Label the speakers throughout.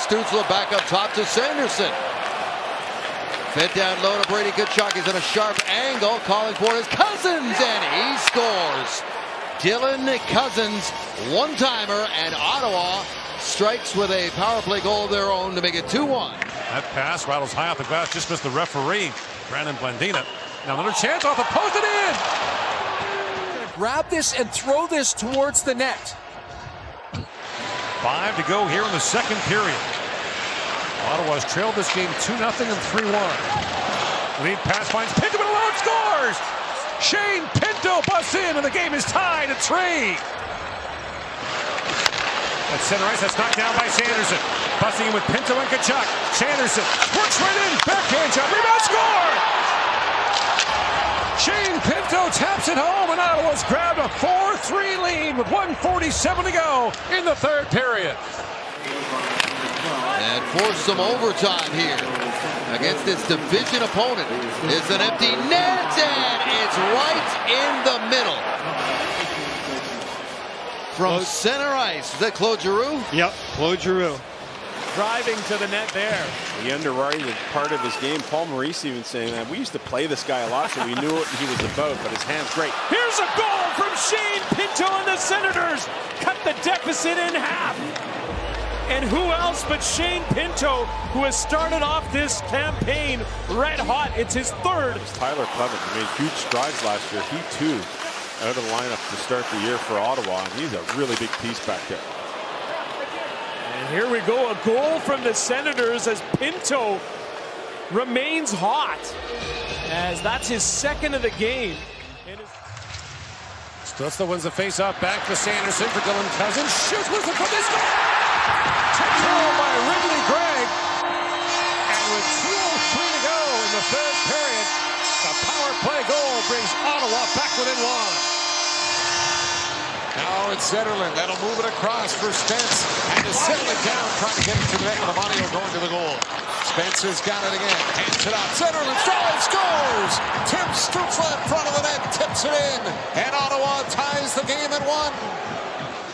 Speaker 1: Stützle back up top to Sanderson. Fed down low to Brady Tkachuk. He's at a sharp angle, calling for his Cousins, and he scores. Dylan Cousins, one-timer, and Ottawa strikes with a power play goal of their own to make it 2-1.
Speaker 2: That pass rattles high off the glass, just missed the referee, Brandon Blandina. Now another chance off the post and in.
Speaker 3: Grab this and throw this towards the net.
Speaker 2: 5 to go here in the second period. Ottawa's trailed this game 2-0 and 3-1. Lead pass finds Pinto and alone scores. Shane Pinto busts in and the game is tied at 3. At center ice, that's knocked down by Sanderson. Busting in with Pinto and Tkachuk. Sanderson works right in, backhand shot, rebound, score! Shane Pinto taps it home, and Ottawa's grabbed a 4-3 lead with 1:47 to go in the third period.
Speaker 1: And forced some overtime here against its division opponent. It's an empty net, and it's right in the middle. From center ice, is that Claude Giroux?
Speaker 4: Yep, Claude Giroux.
Speaker 3: Driving to the net there.
Speaker 4: He underrated part of his game. Paul Maurice even saying that we used to play this guy a lot, so we knew what he was about, but his hand's great.
Speaker 3: Here's a goal from Shane Pinto, and the Senators cut the deficit in half. And who else but Shane Pinto, who has started off this campaign red hot. It's his third.
Speaker 4: Tyler Clement made huge strides last year. He too out of the lineup to start the year for Ottawa, and he's a really big piece back there.
Speaker 3: And here we go, a goal from the Senators as Pinto remains hot, as that's his second of the game.
Speaker 2: Stützle wins the face-off, back to Sanderson for Dylan Cousins. Shoots with it from this goal! Control by Ridley Gregg. And with 2:03 to go in the third period, the power play goal brings Ottawa back within one. Now it's Zetterlund. That'll move it across for Spence. And to settle it down, trying to get it to the net with Amanio going to the goal. Spencer's got it again. Hands it up. Zetterlund drives, scores! Tim Stützle in front of the net, tips it in. And Ottawa ties the game at 1.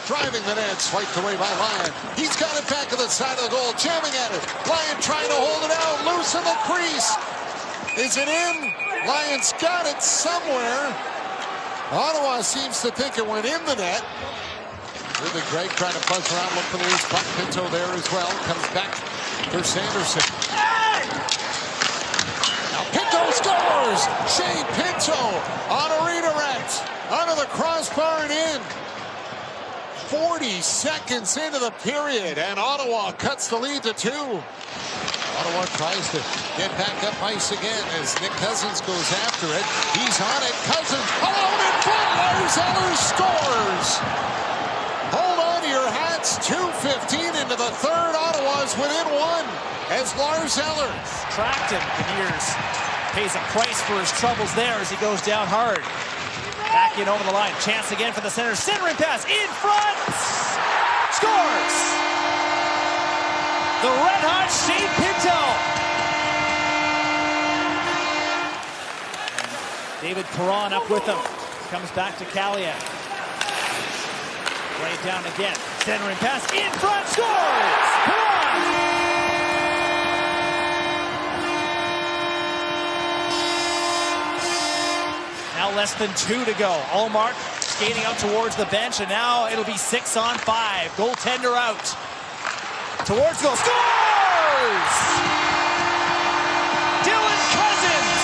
Speaker 2: Driving the net, swiped away by Lyon. He's got it back to the side of the goal, jamming at it. Lyon trying to hold it out, loose in the crease. Is it in? Lyon's got it somewhere. Ottawa seems to think it went in the net. Really great, trying to buzz around, look for the loose puck. Pinto there as well. Comes back for Sanderson. Now Pinto scores! Shane Pinto on a redirect. Under the crossbar and in. 40 seconds into the period, and Ottawa cuts the lead to 2. Ottawa tries to get back up ice again as Nick Cousins goes after it. He's on it. Cousins alone in front. Lars Eller scores. Hold on to your hats. 2:15 into the third. Ottawa's within 1 as Lars Eller.
Speaker 5: Tracked him for years. Pays a price for his troubles there as he goes down hard. Back in over the line. Chance again for the Senators. Centering pass in front. Scores. The red-hot Shane Pinto. David Perron up with him. Comes back to Callahan. Right down again. Centering pass in front. Scores. Perron. Now less than 2 to go. Allmark skating up towards the bench, and now it'll be 6-on-5. Goaltender out. Towards goal. Scores! Dylan Cousins!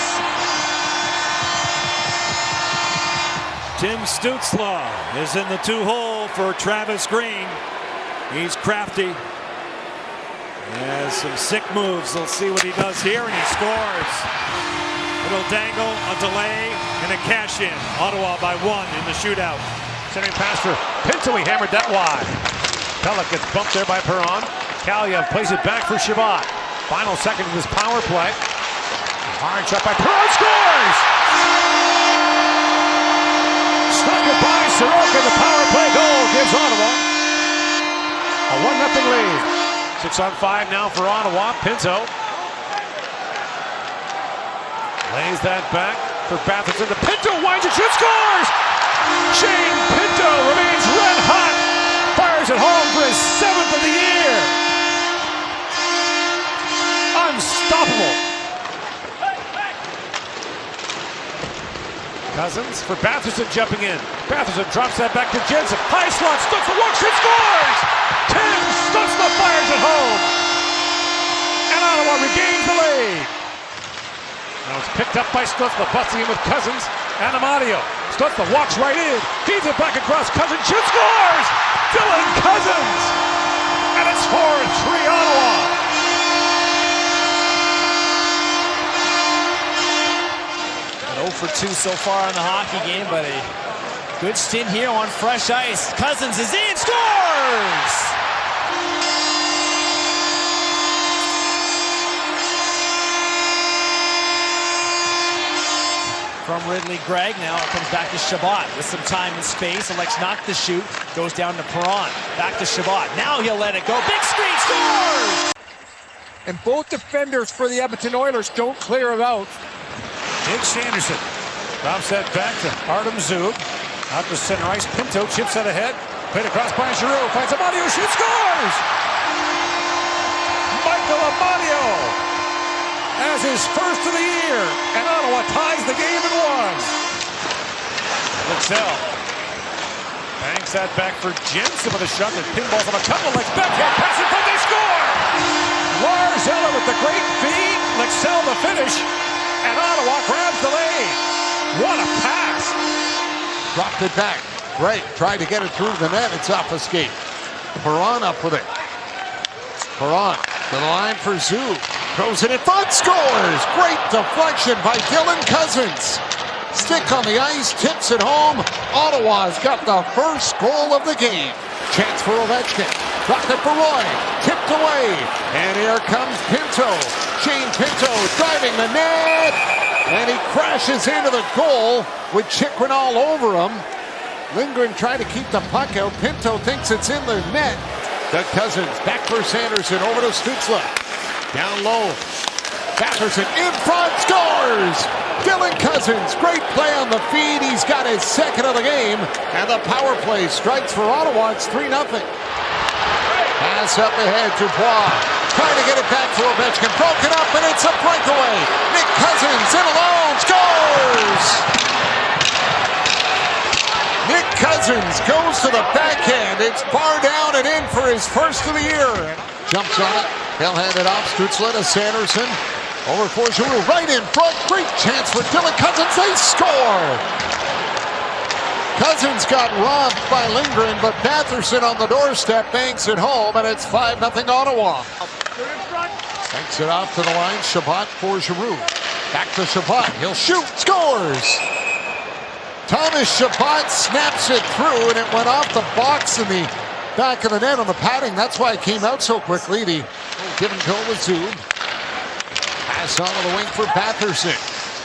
Speaker 6: Tim Stützle is in the 2-hole for Travis Green. He's crafty. Has some sick moves. We'll see what he does here, and he scores. Little dangle, a delay, and a cash in. Ottawa by 1 in the shootout.
Speaker 2: Sending pass for Pinto. He hammered that wide. Pellick gets bumped there by Perron. Kaliev plays it back for Shabbat. Final second of this power play. Hard shot by Perron. Scores! Stuck it by Sorokin. The power play goal gives Ottawa a 1-0 lead. 6-on-5 now for Ottawa. Pinto lays that back for Batherson. The Pinto winds it, shoots, scores! Shane Pinto remains red hot. Fires it home for his 7th of the year.
Speaker 3: unstoppable. Cousins for Batherson jumping in. Batherson drops that back to Jensen. High slot, Stutzla walks and scores! Tim Stutzla fires it home. And Ottawa regains the lead. Now it's picked up by Stutzla, busting in with Cousins and Amadio. Stutzla walks right in, feeds it back across Cousins, shoots, scores! Dylan Cousins! And it's 4-3 Ottawa.
Speaker 5: And 0 for 2 so far in the hockey game, but a good stint here on fresh ice. Cousins is in, scores! From Ridley Gregg, now it comes back to Chabot with some time and space. Elects not to shoot, goes down to Perron. Back to Chabot, now he'll let it go. Big screen, scores!
Speaker 3: And both defenders for the Edmonton Oilers don't clear it out. Jake Sanderson drops that back to Artem Zub. Out to center ice, Pinto chips out ahead. Played across by Giroux, finds Amadio, shoots, scores! Michael Amadio has his first of the year, and Ottawa ties the game at 1. Lixell bangs that back for Jensen with a shot that pinballs on a couple of legs. Backhand pass in front, they score! Lars Eller with the great feed. Lixell the finish, and Ottawa grabs the lead. What a pass!
Speaker 2: Dropped it back. Great. Tried to get it through the net. It's off a skate. Perron up with it. Perron to the line for Zub. Throws it in front. Scores! Great deflection by Dylan Cousins. Stick on the ice. Tips it home. Ottawa's got the first goal of the game. Chance for Ovechkin. Dropped it for Roy. Tipped away. And here comes Pinto. Shane Pinto driving the net. And he crashes into the goal with Chychrun all over him. Lindgren trying to keep the puck out. Pinto thinks it's in the net. Doug Cousins back for Sanderson. Over to Stutzla. Down low. Batherson in front. Scores! Dylan Cousins. Great play on the feed. He's got his second of the game. And the power play strikes for Ottawa. It's 3-0. Pass up ahead to Dubois. Trying to get it back to Ovechkin. Broken up, and it's a breakaway. Nick Cousins in alone. Scores! Nick Cousins goes to the backhand. It's bar down and in for his first of the year. Jumps on it. He'll hand it off. Stutzla to Sanderson. Over for Giroux. Right in front. Great chance for Dylan Cousins. They score! Cousins got robbed by Lindgren, but Batherson on the doorstep banks it home, and it's 5-0 Ottawa. Banks it off to the line. Chabot for Giroux. Back to Chabot. He'll shoot. Scores! Thomas Chabot snaps it through, and it went off the box in the back of the net on the padding. That's why it came out so quickly. The give and go with Zub. Pass on to the wing for Batherson.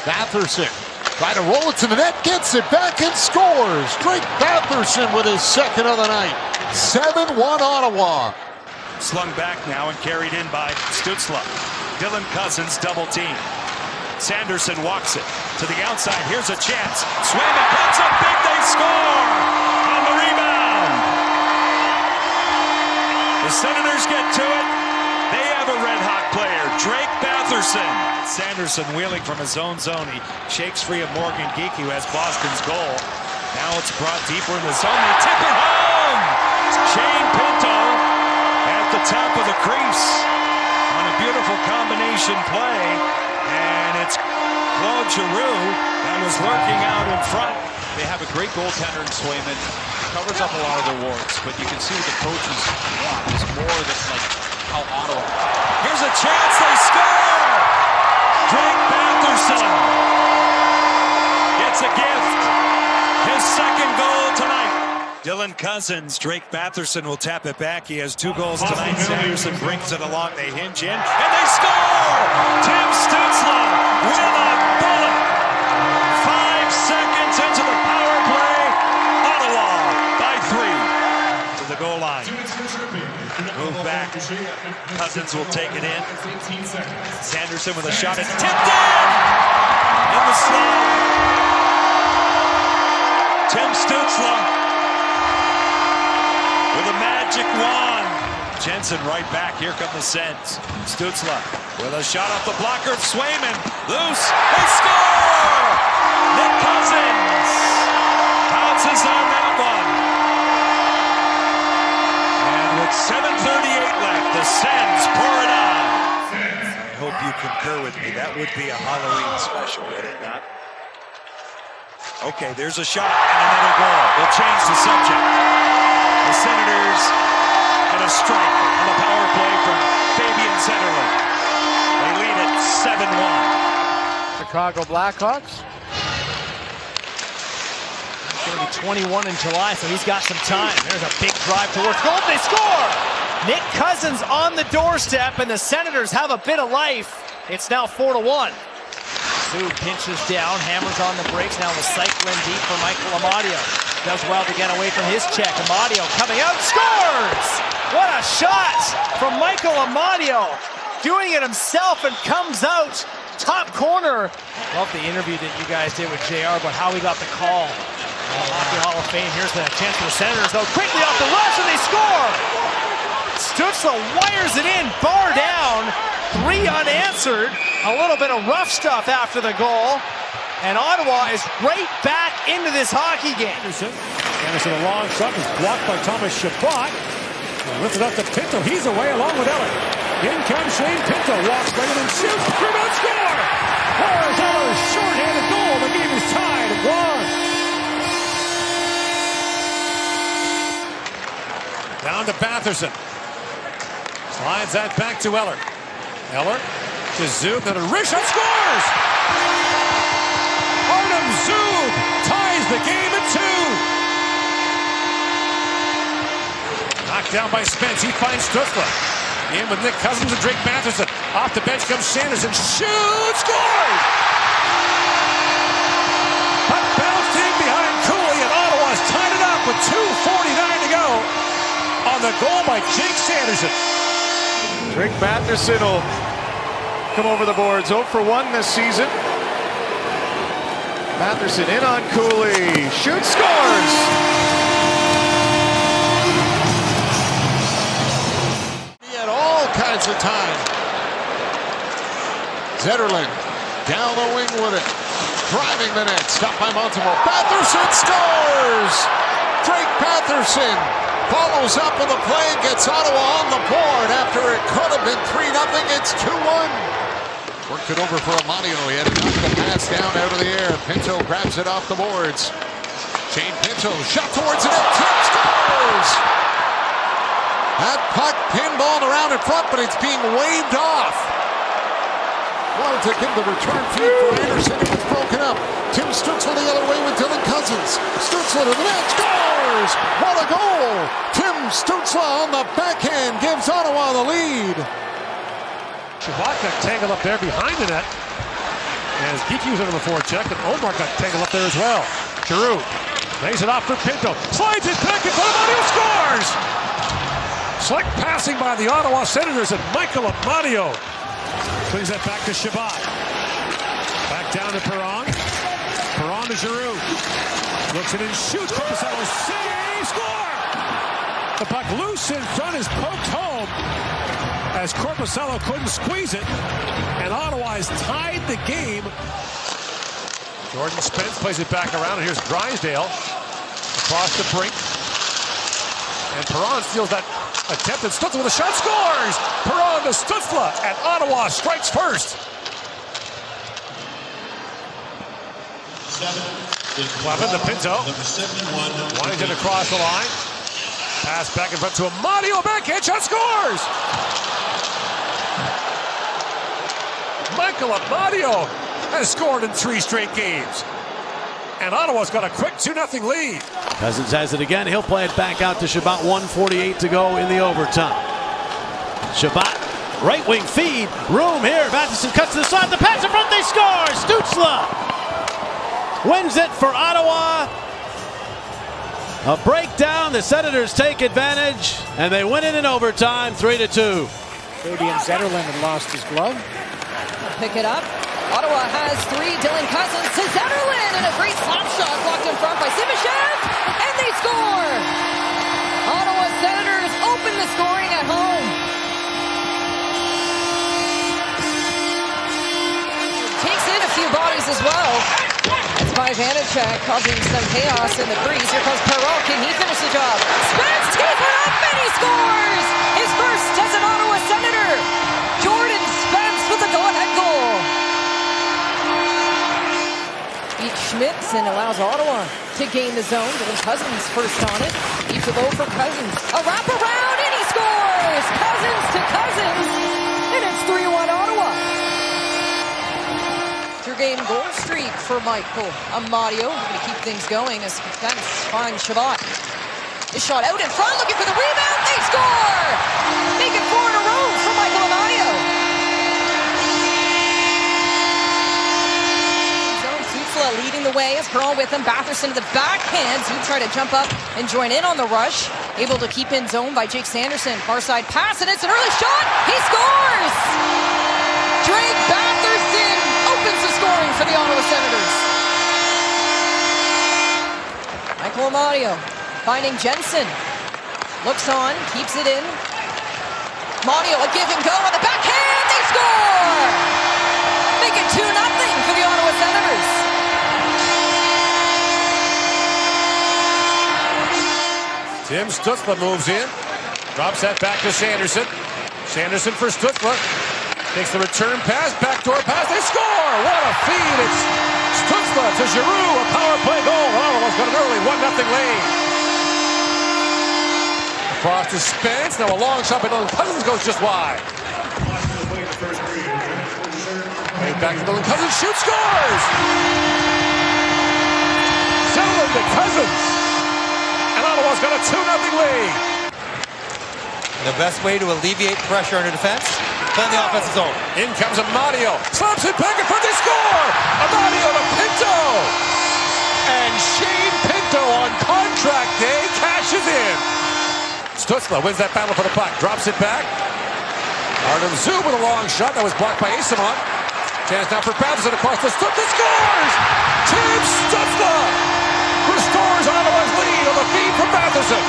Speaker 2: Batherson try to roll it to the net, gets it back and scores. Drake Batherson with his second of the night. 7-1 Ottawa.
Speaker 6: Slung back now and carried in by Stutzla. Dylan Cousins double team. Sanderson walks it to the outside. Here's a chance. Swayman cuts up big. They score on the rebound. The Senators get to it. They have a red-hot player, Drake Batherson. Sanderson wheeling from his own zone. He shakes free of Morgan Geekie, who has Boston's goal. Now it's brought deeper in the zone. They tip it home. Shane Pinto at the top of the crease on a beautiful combination play. And it's Claude Giroux that was lurking out in front.
Speaker 7: They have a great goaltender in Swayman. Covers up a lot of their warts, but you can see what the coaches want is more than like how Ottawa.
Speaker 6: Here's a chance, they score! Drake Batherson gets a gift. His second goal tonight. Dylan Cousins, Drake Batherson will tap it back. He has 2 goals tonight. Sanderson brings it along. They hinge in, and they score! Tim Stutzla with a bullet. 5 seconds into the power play. Ottawa by 3 to the goal line. Move back. Cousins will take it in. Sanderson with a shot. It's tipped in the slot. Tim Stutzla with a magic wand Jensen right back. Here come the Sens. Stützle with a shot off the blocker of Swayman. Loose. They score! Nick Cousins bounces on that one. And with 7:38 left, the Sens pour it on.
Speaker 8: I hope you concur with me. That would be a Halloween special, would it not?
Speaker 6: Okay, there's a shot and another goal. They'll change the subject. The Senators and a strike on the power play from Fabian Zetterlund. They lead it 7-1.
Speaker 3: Chicago Blackhawks.
Speaker 5: He's going to be 21 in July, so he's got some time. There's a big drive towards goal. They score! Nick Cousins on the doorstep, and the Senators have a bit of life. It's now 4-1. Sue pinches down, hammers on the brakes, now recycling deep for Michael Amadio. Does well to get away from his check. Amadio coming out, scores! What a shot from Michael Amadio. Doing it himself and comes out top corner. Love the interview that you guys did with JR about how he got the call. Hockey Hall of Fame. Here's the chance for the Senators, though. Quickly off the rush, and they score! Stützle wires it in, bar down. 3 unanswered. A little bit of rough stuff after the goal. And Ottawa is right back into this hockey game.
Speaker 3: Anderson, a long shot is blocked by Thomas Chabot. Lifted up to Pinto. He's away along with Eller. In comes Shane Pinto. Walks right in and shoots. Rebound score! Where's Eller's short-handed goal? The game is tied at 1.
Speaker 2: Down to Batherson. Slides that back to Eller. Eller to Zub, then a wrist shot, scores! Artem Zub ties the game at 2. Knocked down by Spence. He finds Stützle. In with Nick Cousins and Drake Batherson. Off the bench comes Sanderson. Shoots! Scores! Puck bounced in behind Cooley, and Ottawa's tied it up with 2:49 to go on the goal by Jake Sanderson.
Speaker 3: Drake Batherson will come over the boards. 0 for 1 this season. Batherson in on Cooley. Shoots, scores!
Speaker 2: He had all kinds of time. Zetterlund down the wing with it. Driving the net. Stopped by Montemore. Batherson scores! Drake Batherson follows up with a play and gets Ottawa on the board after it could have been 3-0. It's 2-1. Worked it over for Amadio. He had to knock the pass down out of the air. Pinto grabs it off the boards. Shane Pinto shot towards the net. Tim scores! That puck pinballed around in front, but it's being waved off. Wanted to give the return feed for Anderson. It was broken up. Tim Stützle the other way with Dylan Cousins. Stützle to the net. Scores! What a goal! Tim Stützle on the backhand gives Ottawa the lead.
Speaker 3: Chabot got tangled up there behind the net. As Geekie was under the forecheck, and Omar got tangled up there as well. Giroux lays it off for Pinto. Slides it back in front of Amadio. Scores! Slick passing by the Ottawa Senators, and Michael Amadio swings that back to Chabot. Back down to Perron. Perron to Giroux. Looks it and shoots. Korpisalo save. Score! The puck loose in front is poked home as Korpisalo couldn't squeeze it. And Ottawa has tied the game. Jordan Spence plays it back around, and here's Drysdale across the brink. And Perron steals that attempt, and Stützle with a shot, scores! Perron to Stützle, and Ottawa strikes first. Clevin to Pinto. Winds it across the line. Pass back in front to Amadio, backhand shot, scores! Michael Amadio has scored in 3 straight games. And Ottawa's got a quick 2-0 lead.
Speaker 9: Cousins has it again. He'll play it back out to Chabot. 1:48 to go in the overtime. Chabot, right wing feed. Room here. Batherson cuts to the side. The pass in front. They score. Stützle wins it for Ottawa. A breakdown. The Senators take advantage, and they win it in overtime, 3-2.
Speaker 3: Fabian Zetterlund had lost his glove.
Speaker 10: Pick it up. Ottawa has 3. Dylan Cousins to Zetterlund, and a great slap shot blocked in front by Simashev, and they score! Ottawa Senators open the scoring at home. Takes in a few bodies as well. That's by Vanacek, causing some chaos in the crease. Here comes Perreault. Can he finish the job? Spence tees it up and he scores! His first as an Ottawa Senator. Jordan Spence with a go-ahead goal. Beats Schmitz and allows Ottawa to gain the zone. Dylan Cousins first on it. Keeps it low for Cousins. A wraparound and he scores! Cousins to Cousins. And it's 3-1 Ottawa. Game goal streak for Michael Amadio. Going to keep things going as defense finds Shabbat. This shot out in front, looking for the rebound. They score! Make it 4 in a row for Michael Amadio. Zone leading the way as Perreault with him. Batherson to the backhand. Zoom try to jump up and join in on the rush. Able to keep in zone by Jake Sanderson. Far side pass, and it's an early shot. He scores! Drake Batherson opens the scoring for the Ottawa Senators. Michael Amadio finding Jensen. Looks on, keeps it in. Amadio, a give and go on the backhand. They score! Make it 2-0 for the Ottawa Senators.
Speaker 2: Tim Stützle moves in. Drops that back to Sanderson. Sanderson for Stützle. Takes the return pass, backdoor pass, they score! What a feed! It's Stützle to Giroux, a power play goal. Ottawa's got an early 1-0 lead. Across to Spence, now a long shot, but Dylan Cousins goes just wide. Back to Dylan Cousins, shoots, scores! Zetterlund to Cousins. And Ottawa's got a 2-0 lead.
Speaker 11: The best way to alleviate pressure under defense, play in the offensive zone.
Speaker 2: In comes Amadio. Slaps it back in front, they score! Amadio to Pinto! And Shane Pinto on contract day cashes in. Stützle wins that battle for the puck. Drops it back. Artem Zub with a long shot. That was blocked by Asimov. Chance now for Batherson across the Stützle. Scores! Tim Stützle restores Ottawa's lead on the feed from Batherson.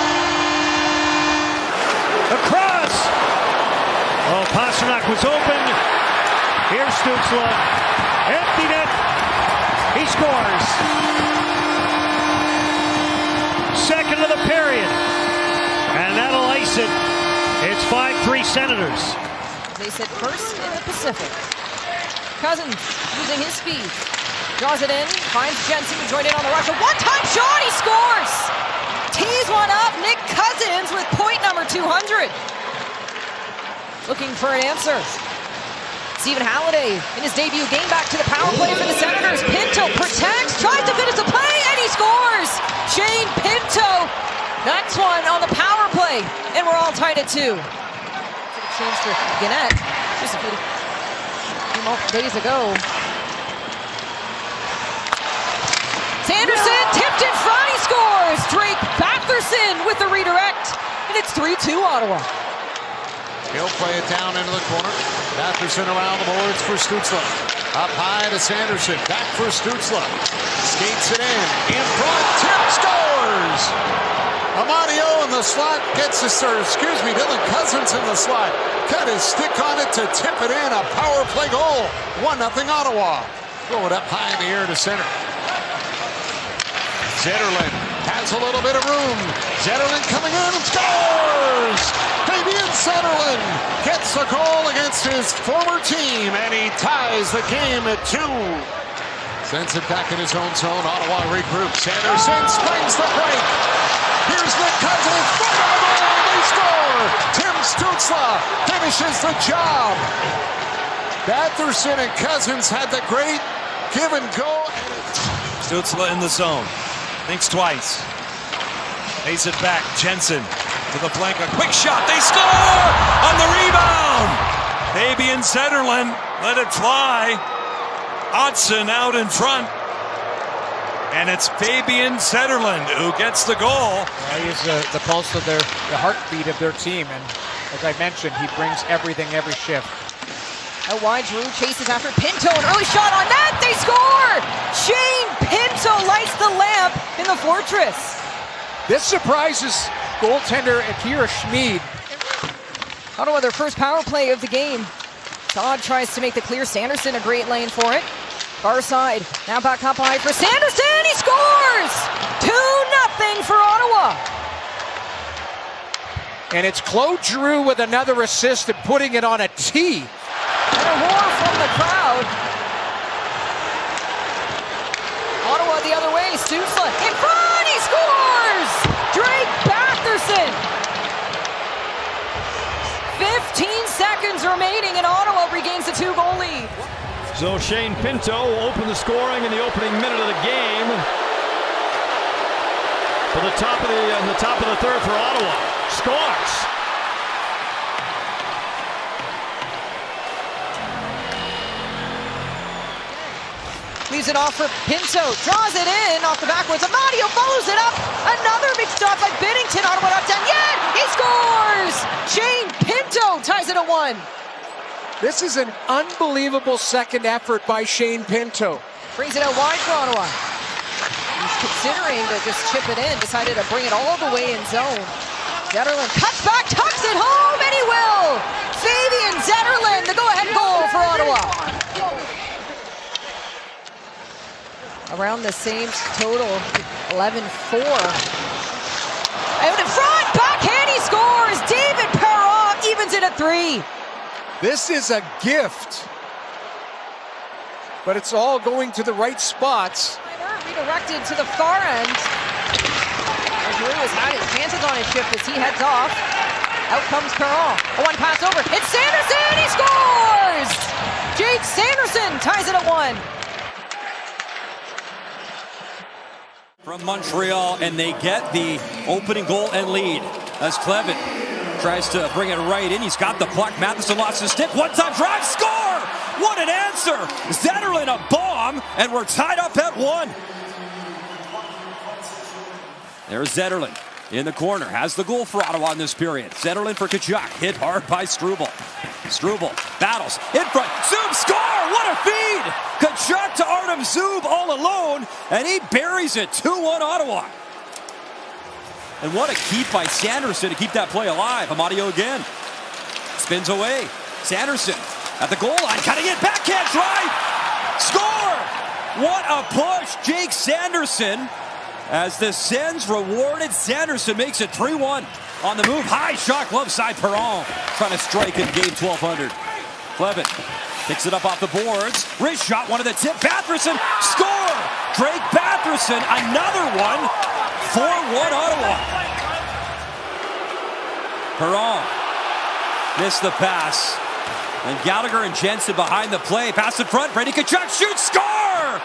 Speaker 6: Across. Oh, Pasternak was open. Here's Stützle. Empty net. He scores. Second of the period. And that'll ice it. It's 5-3 Senators.
Speaker 10: They sit first in the Pacific. Cousins using his speed. Draws it in. Finds Jensen to join in on the rush. A one-time shot. He scores. Tees one up. Nick Cousins with point number 200. Looking for an answer. Stephen Halliday in his debut game back to the power play for the Senators. Pinto protects, tries to finish the play, and he scores! Shane Pinto, that's one on the power play, and we're all tied at 2. Change to Gannett just a few days ago. Sanderson tipped in front, he scores! Drake Batherson with the redirect, and it's 3-2 Ottawa.
Speaker 2: He'll play it down into the corner. Batherson around the boards for Stützle. Up high to Sanderson. Back for Stützle. Skates it in front. Tip scores! Amadio in the slot gets Dylan Cousins in the slot. Got his stick on it to tip it in. A power play goal. 1-0 Ottawa. Throw it up high in the air to center. Zetterlund has a little bit of room. Zetterlund coming in and scores! Fabian Zetterlund gets a goal against his former team, and he ties the game at 2. Sends it back in his own zone. Ottawa regroups. Sanderson springs the break. Here's Nick Cousins. Right on the goal, and they score! Tim Stützle finishes the job. Batherson and Cousins had the great give and go.
Speaker 6: Stützle in the zone. Thinks twice. Lays it back. Jensen to the flank. A quick shot. They score on the rebound. Fabian Zetterlund let it fly. Otson out in front. And it's Fabian Zetterlund who gets the goal.
Speaker 12: He's the pulse of the heartbeat of their team. And as I mentioned, he brings everything every shift.
Speaker 10: Out wide, Giroux chases after Pinto. An early shot on net. They score! Shane Pinto lights the lamp in the Fortress.
Speaker 12: This surprises goaltender Akira Schmid.
Speaker 10: Ottawa, their first power play of the game. Todd tries to make the clear. Sanderson, a great lane for it. Far side, now back up high for Sanderson. He scores! 2-0 for Ottawa.
Speaker 12: And it's Claude Giroux with another assist and putting it on a tee.
Speaker 10: And a roar from the crowd. Ottawa the other way. Stutzla in front. He scores! Drake Batherson. 15 seconds remaining and Ottawa regains the 2-goal lead.
Speaker 3: So Shane Pinto opened the scoring in the opening minute of the game. For the top of the third for Ottawa. Scores.
Speaker 10: Leaves it off for Pinto. Draws it in off the backwards. Amadio follows it up. Another big stop by Binnington. Ottawa not done yet. He scores. Shane Pinto ties it at 1.
Speaker 12: This is an unbelievable second effort by Shane Pinto.
Speaker 10: Brings it out wide for Ottawa. He's considering to just chip it in. Decided to bring it all the way in zone. Zetterlund cuts back, tucks it home, and he will! Fabian Zetterlund, the go-ahead goal for Ottawa. Around the same total, 11-4. Out in front, backhand, he scores! David Perron evens it at 3.
Speaker 12: This is a gift. But it's all going to the right spots.
Speaker 10: Redirected to the far end. Giroux has had his chances on his shift as he heads off. Out comes Perron. A one pass over. It's Sanderson. He scores! Jake Sanderson ties it at 1.
Speaker 13: From Montreal, and they get the opening goal and lead as Clevin tries to bring it right in. He's got the puck. Matheson lost his stick. One-time drive. Score! What an answer! Zetterlund a bomb, and we're tied up at 1. There's Zetterlund in the corner. Has the goal for Ottawa in this period. Zetterlund for Tkachuk. Hit hard by Struble. Struble battles in front. Zub score! What a feed! Tkachuk to Artem Zub all alone, and he buries it. 2-1 Ottawa. And what a keep by Sanderson to keep that play alive. Amadio again. Spins away. Sanderson at the goal line. Cutting it. Backhand drive. Score! What a push. Jake Sanderson. As the Sens rewarded, Sanderson makes it 3-1. On the move, high shot, glove side, Perron trying to strike in game 1200. Clevin picks it up off the boards. Wrist shot, one of the tip. Batherson, score! Drake Batherson, another one. 4-1 Ottawa. Perron missed the pass. And Gallagher and Jensen behind the play. Pass in front, Brady Tkachuk shoots, score!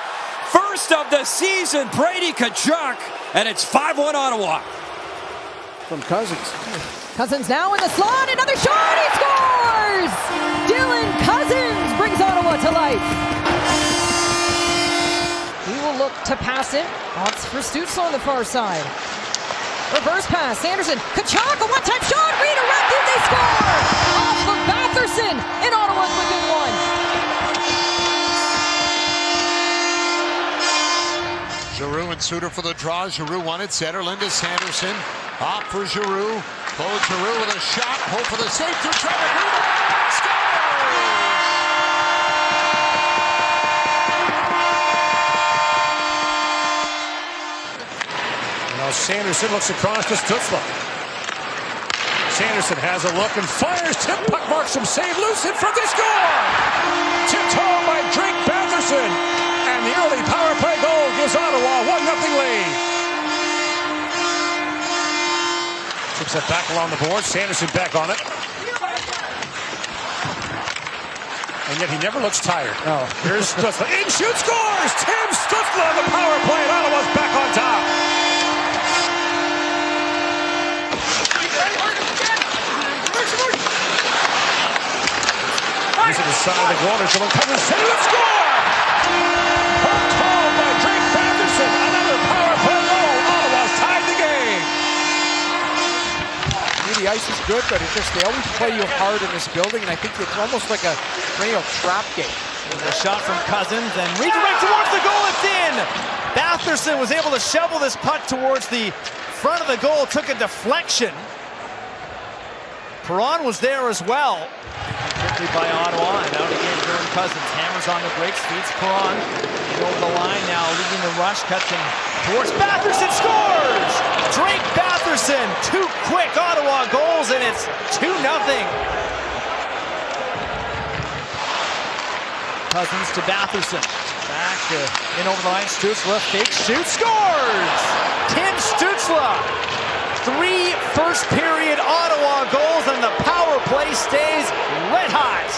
Speaker 13: First of the season, Brady Tkachuk, and it's 5-1 Ottawa.
Speaker 12: From Cousins.
Speaker 10: Cousins now in the slot, another shot, he scores! Dylan Cousins brings Ottawa to life. He will look to pass it. Wants for Stutzla on the far side. Reverse pass, Sanderson, Tkachuk, a one-time shot, redirected, they score! Off of Batherson, and Ottawa's within 1.
Speaker 2: Giroux and Suter for the draw. Giroux wanted. Zetterlund to Sanderson. Off for Giroux. Claude Giroux with a shot. Hope for the save through traffic.
Speaker 3: Now Sanderson looks across to Stutzla. Sanderson has a look and fires. Tip puck marks him. Save loose in front. They score! Tipped home by Drake Batherson. And the early power play goal gives Ottawa 1-0 lead. Chips it back along the board. Sanderson back on it. And yet he never looks tired.
Speaker 12: No.
Speaker 3: Here's Stutzla. In shoot scores! Tim Stutzla on the power play. And Ottawa's back on top. He's to the side of the goal. There's someone coming. Let's score! Poked home by Drake Batherson. Another power play goal. Ottawa's tied the game.
Speaker 12: The ice is good, but it's just they always play you hard in this building, and I think it's almost like a perennial trap game.
Speaker 5: A shot from Cousins and redirect towards the goal. It's in. Batherson was able to shovel this puck towards the front of the goal, took a deflection. Perron was there as well. Quickly by Ottawa, and out again, Dylan Cousins hammers on the brakes, feeds Perron. Over the line now, leading the rush, cuts him towards Batherson, scores! Drake Batherson, 2 quick Ottawa goals, and it's 2-0. Cousins to Batherson. Back to in over the line. Stützle fakes, shoots, scores! Tim Stützle. 3 first-period Ottawa goals, and the power play stays red hot.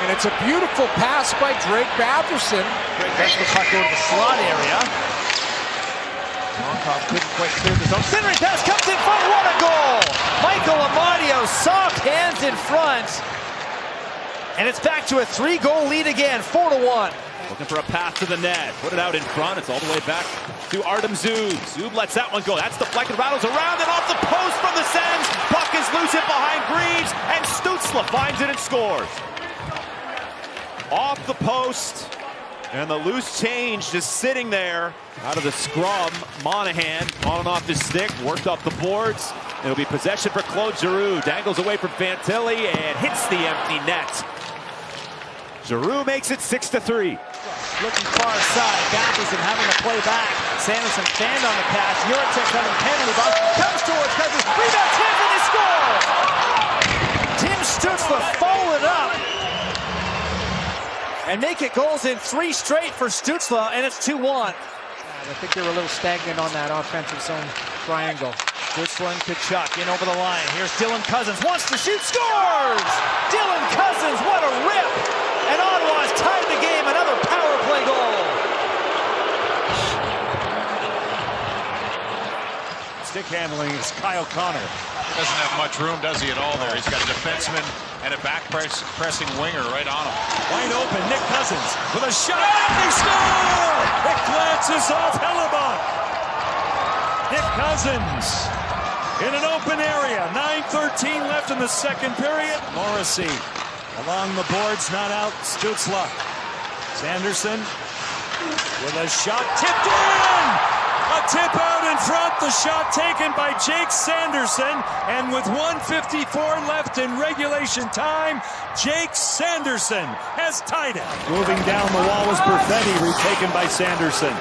Speaker 12: And it's a beautiful pass by Drake Batherson.
Speaker 5: Drake gets the puck over the slot area. Monkov couldn't quite clear the zone. Centering pass comes in front. What a goal! Michael Amadio, soft hands in front. And it's back to a 3-goal lead again, 4-1.
Speaker 14: Looking for a pass to the net. Put it out in front. It's all the way back to Artem Zub. Zub lets that one go. That's deflected. Rattles around and off the post from the Sens. Puck is loose in behind Greaves. And Stützle finds it and scores. Off the post. And the loose change just sitting there. Out of the scrum. Monahan on and off his stick. Worked off the boards. It'll be possession for Claude Giroux. Dangles away from Fantilli and hits the empty net. Giroux makes it 6-3.
Speaker 5: Looking far side, Batherson having to play back. Sanderson fanned on the pass. Juracek having penalty box. Comes towards Cousins. Rebound, Tim, and they score! Tim Stützle follow it up. And make it goals in 3 straight for Stützle, and it's 2-1.
Speaker 12: I think they were a little stagnant on that offensive zone triangle.
Speaker 5: Stützle and Tkachuk in over the line. Here's Dylan Cousins. Wants to shoot. Scores! Dylan Cousins, what a rip! And Ottawa's tied the game. Another power play goal.
Speaker 6: Stick handling is Kyle Connor.
Speaker 7: He doesn't have much room, does he, at all there? He's got a defenseman and a back-pressing winger right on him.
Speaker 6: Wide open, Nick Cousins with a shot. They score! It glances off Hellebuck. Nick Cousins in an open area. 9:13 left in the second period. Morrissey along the boards, not out. Stützle. Sanderson with a shot tipped in. A tip out in front. The shot taken by Jake Sanderson. And with 1:54 left in regulation time, Jake Sanderson has tied it. Moving down the wall was Perfetti, retaken by Sanderson.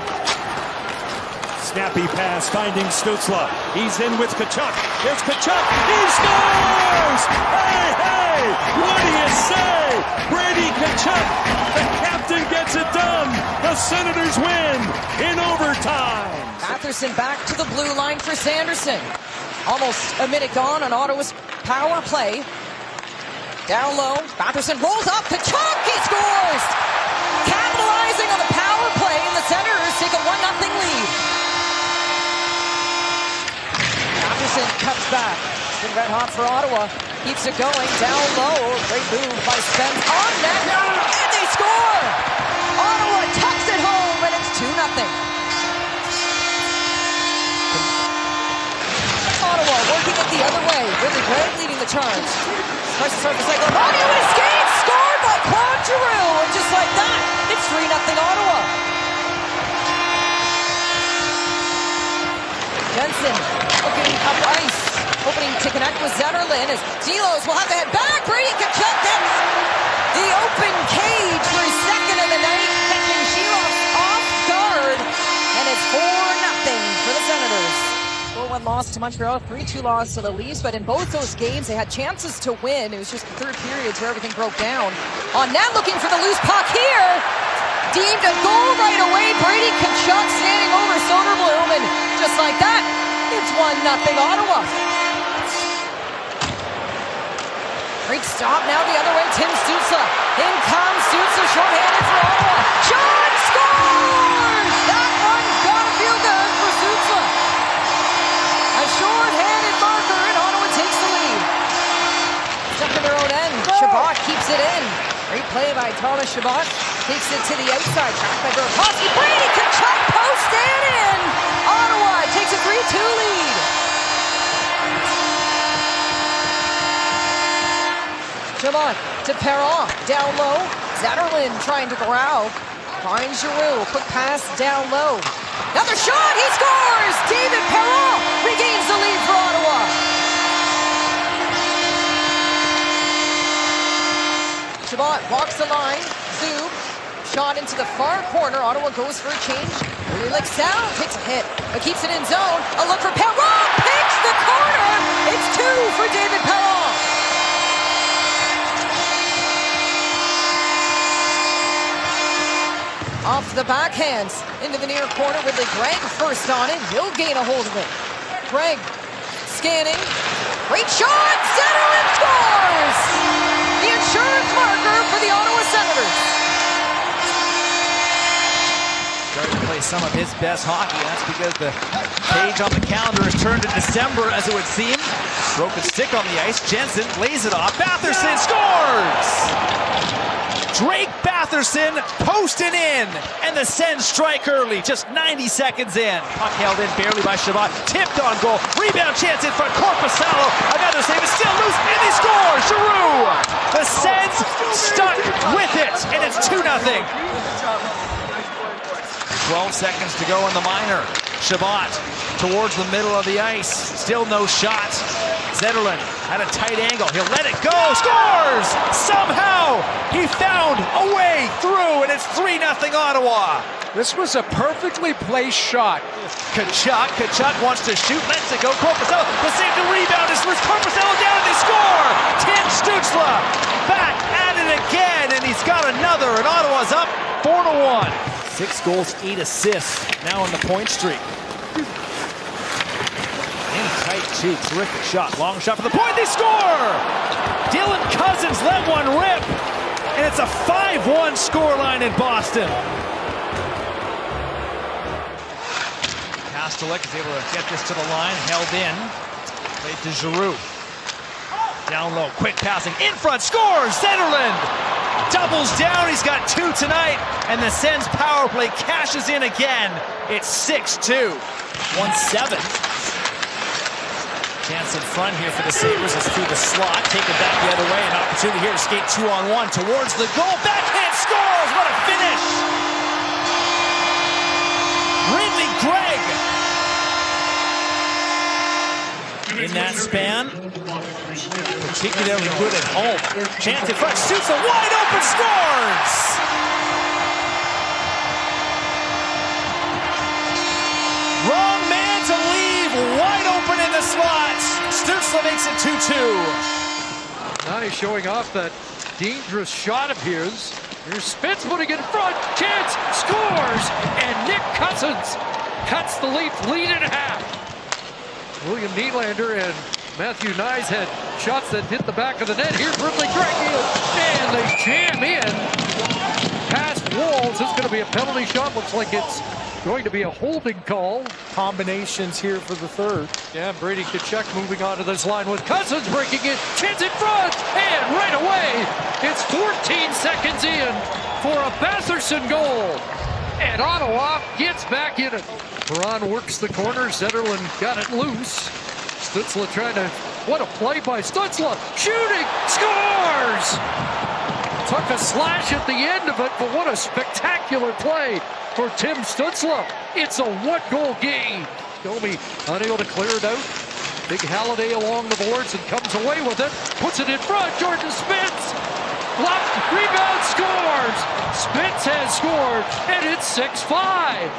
Speaker 6: Snappy pass finding Stützle. He's in with Tkachuk. Here's Tkachuk. He scores! Hey, hey! What do you say? Brady Tkachuk, the captain, gets it done. The Senators win in overtime.
Speaker 10: Batherson back to the blue line for Sanderson. Almost a minute gone on Ottawa's power play. Down low, Batherson rolls up. Tkachuk, he scores! Capitalizing on the power play, and the Senators take a 1-0 lead. Batherson cuts back. It's been red hot for Ottawa. Keeps it going. Down low. Great move by Spence. On net. And they score! Ottawa tucks it home, and it's 2-0. Ottawa working it the other way. Really Gregg leading the charge. Tries to start the cycle. Amadio escapes! Scored by Claude Giroux! And just like that, it's 3-0 Ottawa. Jensen looking up ice, hoping to connect with Zetterlund as Delos will have to head back. Brady Tkachuk gets the open cage for his second of the night, catching Sheeloff off guard, and it's 4-0 for the Senators. 4-1 loss to Montreal, 3-2 loss to the Leafs, but in both those games they had chances to win. It was just the third periods where everything broke down. On net, looking for the loose puck here. Deemed a goal right away. Brady Tkachuk standing over Soderblom, and just like that, it's 1-0 Ottawa. Great stop now the other way. Tim Stützle. In comes Stützle, short-handed for Ottawa. John scores! That one gotta feel good for Stützle. A short-handed marker, and Ottawa takes the lead. Stuck in their own end. Chabot keeps it in. Great play by Thomas Chabot. Takes it to the outside. Tracked by Burakovsky. Brady Tkachuk posted in. Ottawa takes a 3-2 lead. Chabot to Perron. Down low. Zetterlund trying to corral. Finds Giroux. Quick pass down low. Another shot, he scores! David Perron regains the lead for Ottawa. Chabot walks the line, Zub, shot into the far corner. Ottawa goes for a change. Really sound, takes a hit, but keeps it in zone. A look for Perron, picks the corner! It's 2 for David Perron. Off the backhands, into the near corner. Ridley Gregg first on it. He'll gain a hold of it. Gregg scanning. Great shot! Zetterlund scores! The insurance marker for the Ottawa Senators.
Speaker 5: Starting to play some of his best hockey. That's because the page on the calendar is turned to December, as it would seem. Broken stick on the ice. Jensen lays it off. Batherson scores! Drake Batherson posted in, and the Sens strike early, just 90 seconds in. Puck held in barely by Chabot, tipped on goal, rebound chance in front, Korpisalo, another save, it's still loose, and he scores! Giroux! The Sens stuck with it, and it's 2-0. 12 seconds to go in the minor. Chabot towards the middle of the ice, still no shot. Zetterlund at a tight angle, he'll let it go, scores! Somehow he found a way through, and it's 3-0 Ottawa.
Speaker 12: This was a perfectly placed shot.
Speaker 5: Kachuk wants to shoot, lets it go, Korpisalo, the save, the rebound is loose, Korpisalo down, and they score! Tim Stützle back at it again, and he's got another, and Ottawa's up 4-1. 6 goals, 8 assists, now on the point streak. In tight too, terrific shot, long shot for the point, they score! Dylan Cozens let one rip, and it's a 5-1 scoreline in Boston. Pastelik is able to get this to the line, held in, played to Giroux. Down low, quick passing, in front, scores! Zetterlund doubles down, he's got 2 tonight, and the Sens power play cashes in again. It's 6-2, 1-7. Chance in front here for the Sabres is through the slot, take it back the other way, an opportunity here to skate 2-on-1 towards the goal, backhand scores, what a finish! Ridley Gregg in that span, particularly good at home. Chance in front, shoots a wide open, scores! Wrong man to leave, wide open in the slot. Stützle makes it 2-2.
Speaker 15: Now he's showing off that dangerous shot of his. Here's Spitz putting it in front, chance, scores, and Nick Cozens cuts the lead in half. William Nylander and Matthew Nyes had shots that hit the back of the net. Here's Ridley Gregg, and they jam in past walls. This is going to be a penalty shot. Looks like it's going to be a holding call.
Speaker 12: Combinations here for the third.
Speaker 15: Yeah, Brady Kachuk moving onto this line with Cozens breaking it. Chance in front, and right away, it's 14 seconds in for a Batherson goal. And Ottawa gets back in it. Perron works the corner. Zetterlund got it loose. Stützle trying to, what a play by Stützle. Shooting, scores! Took a slash at the end of it, but what a spectacular play for Tim Stützle. It's a one-goal game. Domi unable to clear it out. Big Halliday along the boards and comes away with it. Puts it in front. Jordan Spitz. Left rebound, scores. Spitz has scored, and it's 6-5.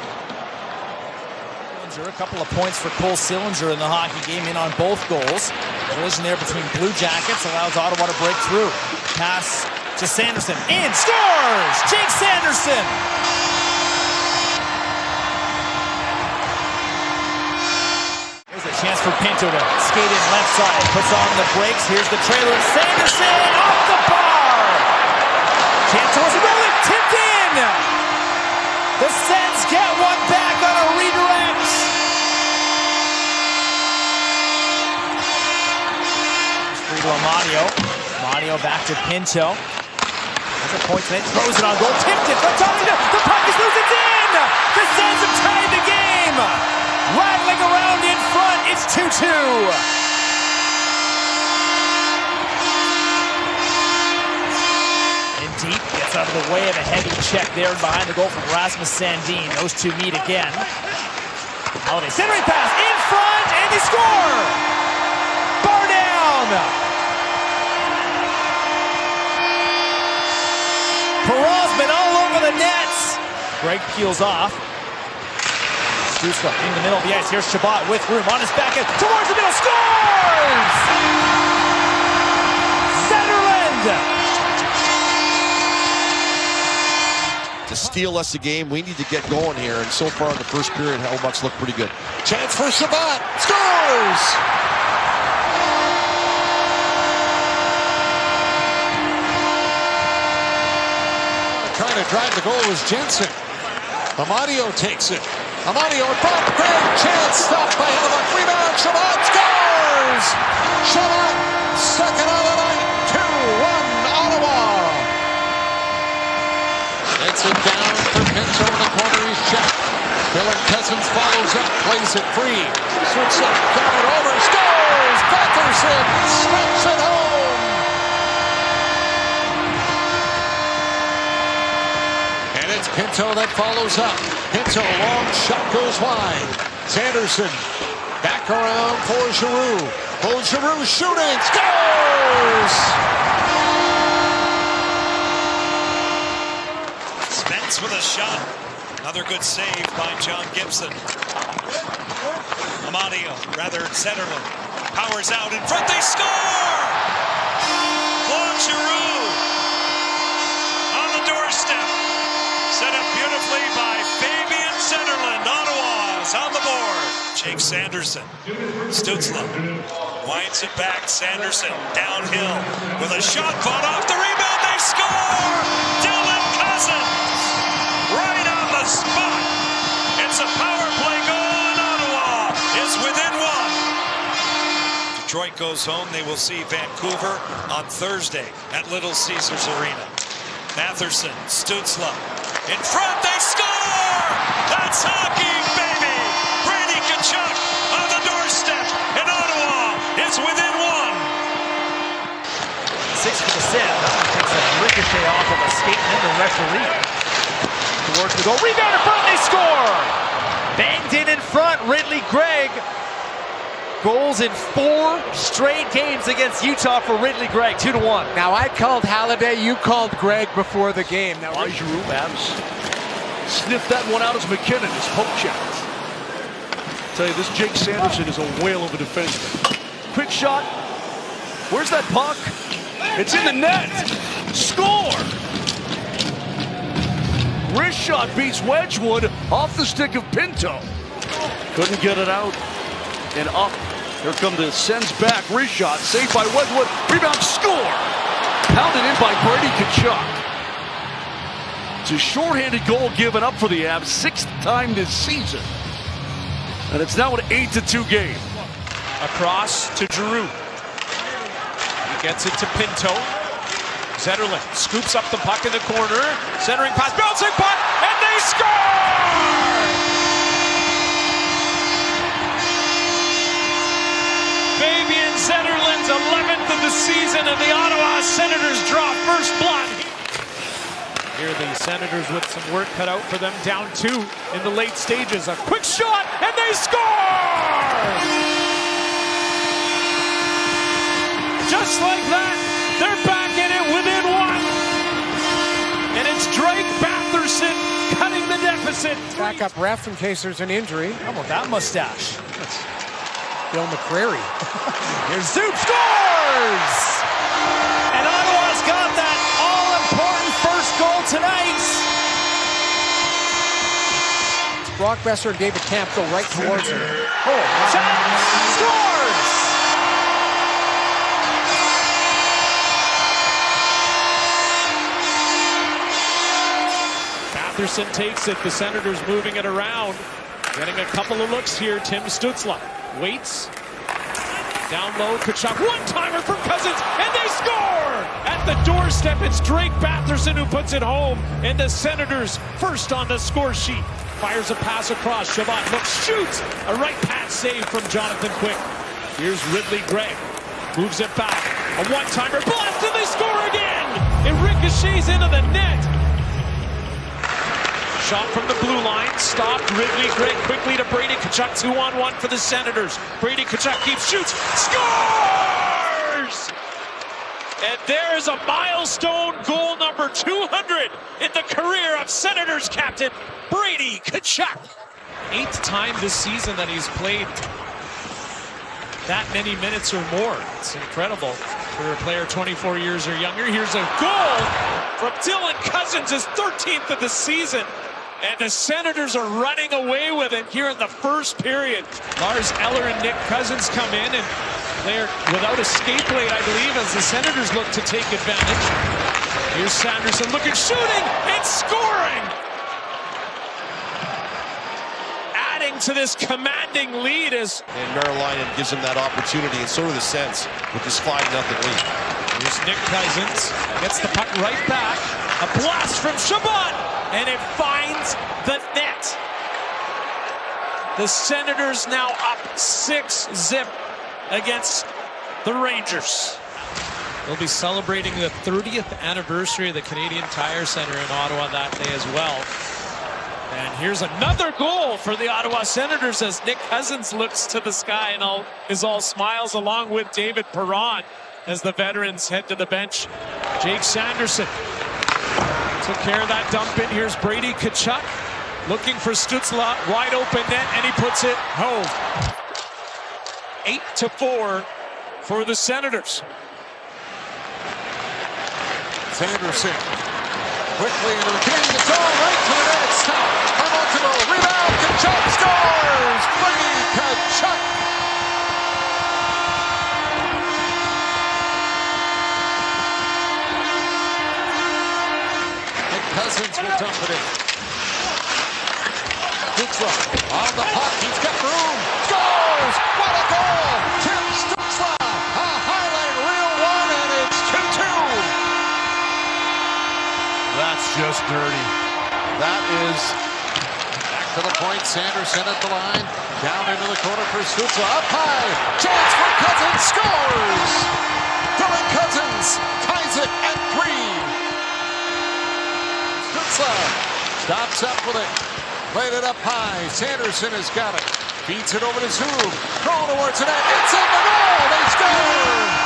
Speaker 5: A couple of points for Cole Sillinger in the hockey game, in on both goals. Collision there between Blue Jackets allows Ottawa to break through. Pass to Sanderson, in, scores! Jake Sanderson! Here's a chance for Pinto to skate in left side, puts on the brakes, here's the trailer, Sanderson off the bar! Chance towards the goal, and tipped in! The Sens get one back on a redirect! Amadio back to Pinto. Has a point tonight, throws it on goal, tipped it, the puck is loose, it's in! The Sens have tied the game! Rattling around in front, it's 2-2. In deep, gets out of the way of a heavy check there behind the goal from Rasmus Sandin. Those two meet again. Holiday centering pass in front, and they score! Bar down! Peralt's all over the nets. Greg peels off. Stutzla in the middle of the ice. Here's Chabot with room on his back end. Towards the middle, scores! Zetterlund!
Speaker 16: To steal us a game, we need to get going here. And so far in the first period, Hellbucks look pretty good.
Speaker 2: Chance for Chabot. Scores! Trying to drive the goal was Jensen. Amadio takes it. Amadio bump, great chance, stopped by Hellbuck. Rebound, Chabot scores! Chabot, second of the night, 2-1 Ottawa. Gets it down for Pinto in the corner, he's checked. Dylan Cousins follows up, plays it free. Switch up, got it over, scores! Patterson slaps it home! And it's Pinto that follows up. Pinto, long shot goes wide. Sanderson back around for Giroux. Oh, Giroux shooting, scores!
Speaker 6: Spence with a shot. Another good save by John Gibson. Zetterlund powers out in front. They score! Claude Giroux on the doorstep. Set up beautifully by Fabian Zetterlund. Ottawa's on the board. Jake Sanderson. Stutzla winds it back. Sanderson downhill with a shot fought off the rebound. They score! Dylan Cousins right on the spot. It's a power play goal and Ottawa is within one. Detroit goes home. They will see Vancouver on Thursday at Little Caesars Arena. Matherson, Stutzla in front. They score! That's hockey, baby! Brady Tkachuk on the doorstep, and Ottawa is within one.
Speaker 5: 6 for the set. Takes a ricochet off of a skating in the referee. Towards the goal. Rebound in front. They score! Banged in front. Ridley Gregg. Goals in 4 straight games against Utah for Ridley Gregg. 2-1.
Speaker 12: Now I called Halliday. You called Gregg before the game. Now
Speaker 17: Giroux, Mavs. Sniffed that one out as McKinnon. His poke check. Tell you, this Jake Sanderson is a whale of a defenseman. Quick shot. Where's that puck? It's in the net. Score! Wrist shot beats Wedgwood off the stick of Pinto. Couldn't get it out. And up. Here come the sends back. Wrist shot. Saved by Wedgwood. Rebound. Score! Pounded in by Brady Tkachuk. It's a shorthanded goal given up for the Avs. 6th time this season. And it's now an 8-2 game.
Speaker 3: Across to Giroux. He gets it to Pinto. Zetterlund scoops up the puck in the corner. Centering pass, bouncing puck, and they score! Fabian Zetterlund's 11th of the season, and the Ottawa Senators draw first blood. Here the Senators with some work cut out for them, down 2 in the late stages. A quick shot, and they score! Just like that, they're back in it within 1. And it's Drake Batherson cutting the deficit.
Speaker 12: Backup ref in case there's an injury.
Speaker 5: How about that mustache?
Speaker 12: That's Bill McCrary.
Speaker 5: Here's Zoop, scores! And Ottawa's got that all-important first goal tonight.
Speaker 12: Brock Besser and David Camp go right towards him.
Speaker 5: Oh, scores!
Speaker 3: Batherson takes it. The Senators moving it around. Getting a couple of looks here. Tim Stutzla waits. Down low, Tkachuk. One-timer from Cousins, and they score! At the doorstep, it's Drake Batherson who puts it home. And the Senators first on the score sheet. Fires a pass across. Chabot looks, shoots. A right pass save from Jonathan Quick. Here's Ridley Gregg. Moves it back. A one-timer blast, and they score again! It ricochets into the net. Shot from the blue line, stopped. Ridley Gregg quickly to Brady Tkachuk, 2-on-1 for the Senators. Brady Tkachuk keeps, shoots, scores! And there's a milestone goal number 200 in the career of Senators captain Brady Tkachuk. 8th time this season that he's played that many minutes or more. It's incredible for a player 24 years or younger. Here's a goal from Dylan Cozens, his 13th of the season. And the Senators are running away with it here in the first period. Lars Eller and Nick Cozens come in, and they're without a skate blade, I believe, as the Senators look to take advantage. Here's Sanderson looking, shooting, and scoring! Adding to this commanding lead is...
Speaker 16: And Maryland gives him that opportunity, and so do the Sens with this 5-0 lead.
Speaker 3: Here's Nick Cozens, gets the puck right back. A blast from Chabot, and it finds the net. The Senators now up 6-0 against the Rangers. They'll be celebrating the 30th anniversary of the Canadian Tire Center in Ottawa that day as well. And here's another goal for the Ottawa Senators as Nick Cozens looks to the sky and is all smiles, along with David Perron as the veterans head to the bench. Jake Sanderson took care of that dump in. Here's Brady Tkachuk looking for Stützle, wide open net, and he puts it home. 8-4 for the Senators.
Speaker 2: Sanderson quickly into the King, the goal right to the net, stop, Hamilton, rebound, Tkachuk scores! Brady Tkachuk! Nick Cozens will dump it in. Stützle on the puck, he's got room, scores! What a goal! Tim Stützle, a highlight reel one, and it's 2-2.
Speaker 16: That's just dirty.
Speaker 2: That is back to the point. Sanderson at the line. Down into the corner for Stützle. Up high. Chance for Cozens. Scores! Dylan Cozens ties it at 3. Stützle stops up with it. Played it up high. Sanderson has got it. Feeds it over to Zoom. Throw towards the net. It's in the goal. They score!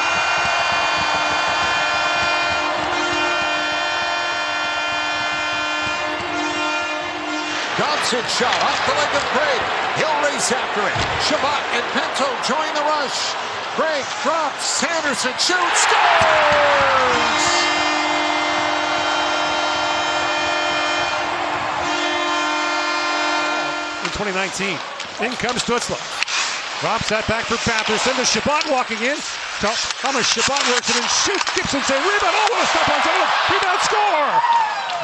Speaker 2: Dobson shot off the leg of Gregg. He'll race after it. Chabot and Pinto join the rush. Gregg drops. Sanderson shoots. Scores!
Speaker 18: In 2019. In comes Stützle. Drops that back for Panthers. Then the Chabot walking in. Thomas Chabot works it and shoots. Gibson say rebound. Oh, what a stop on Zedlin. Rebound, score!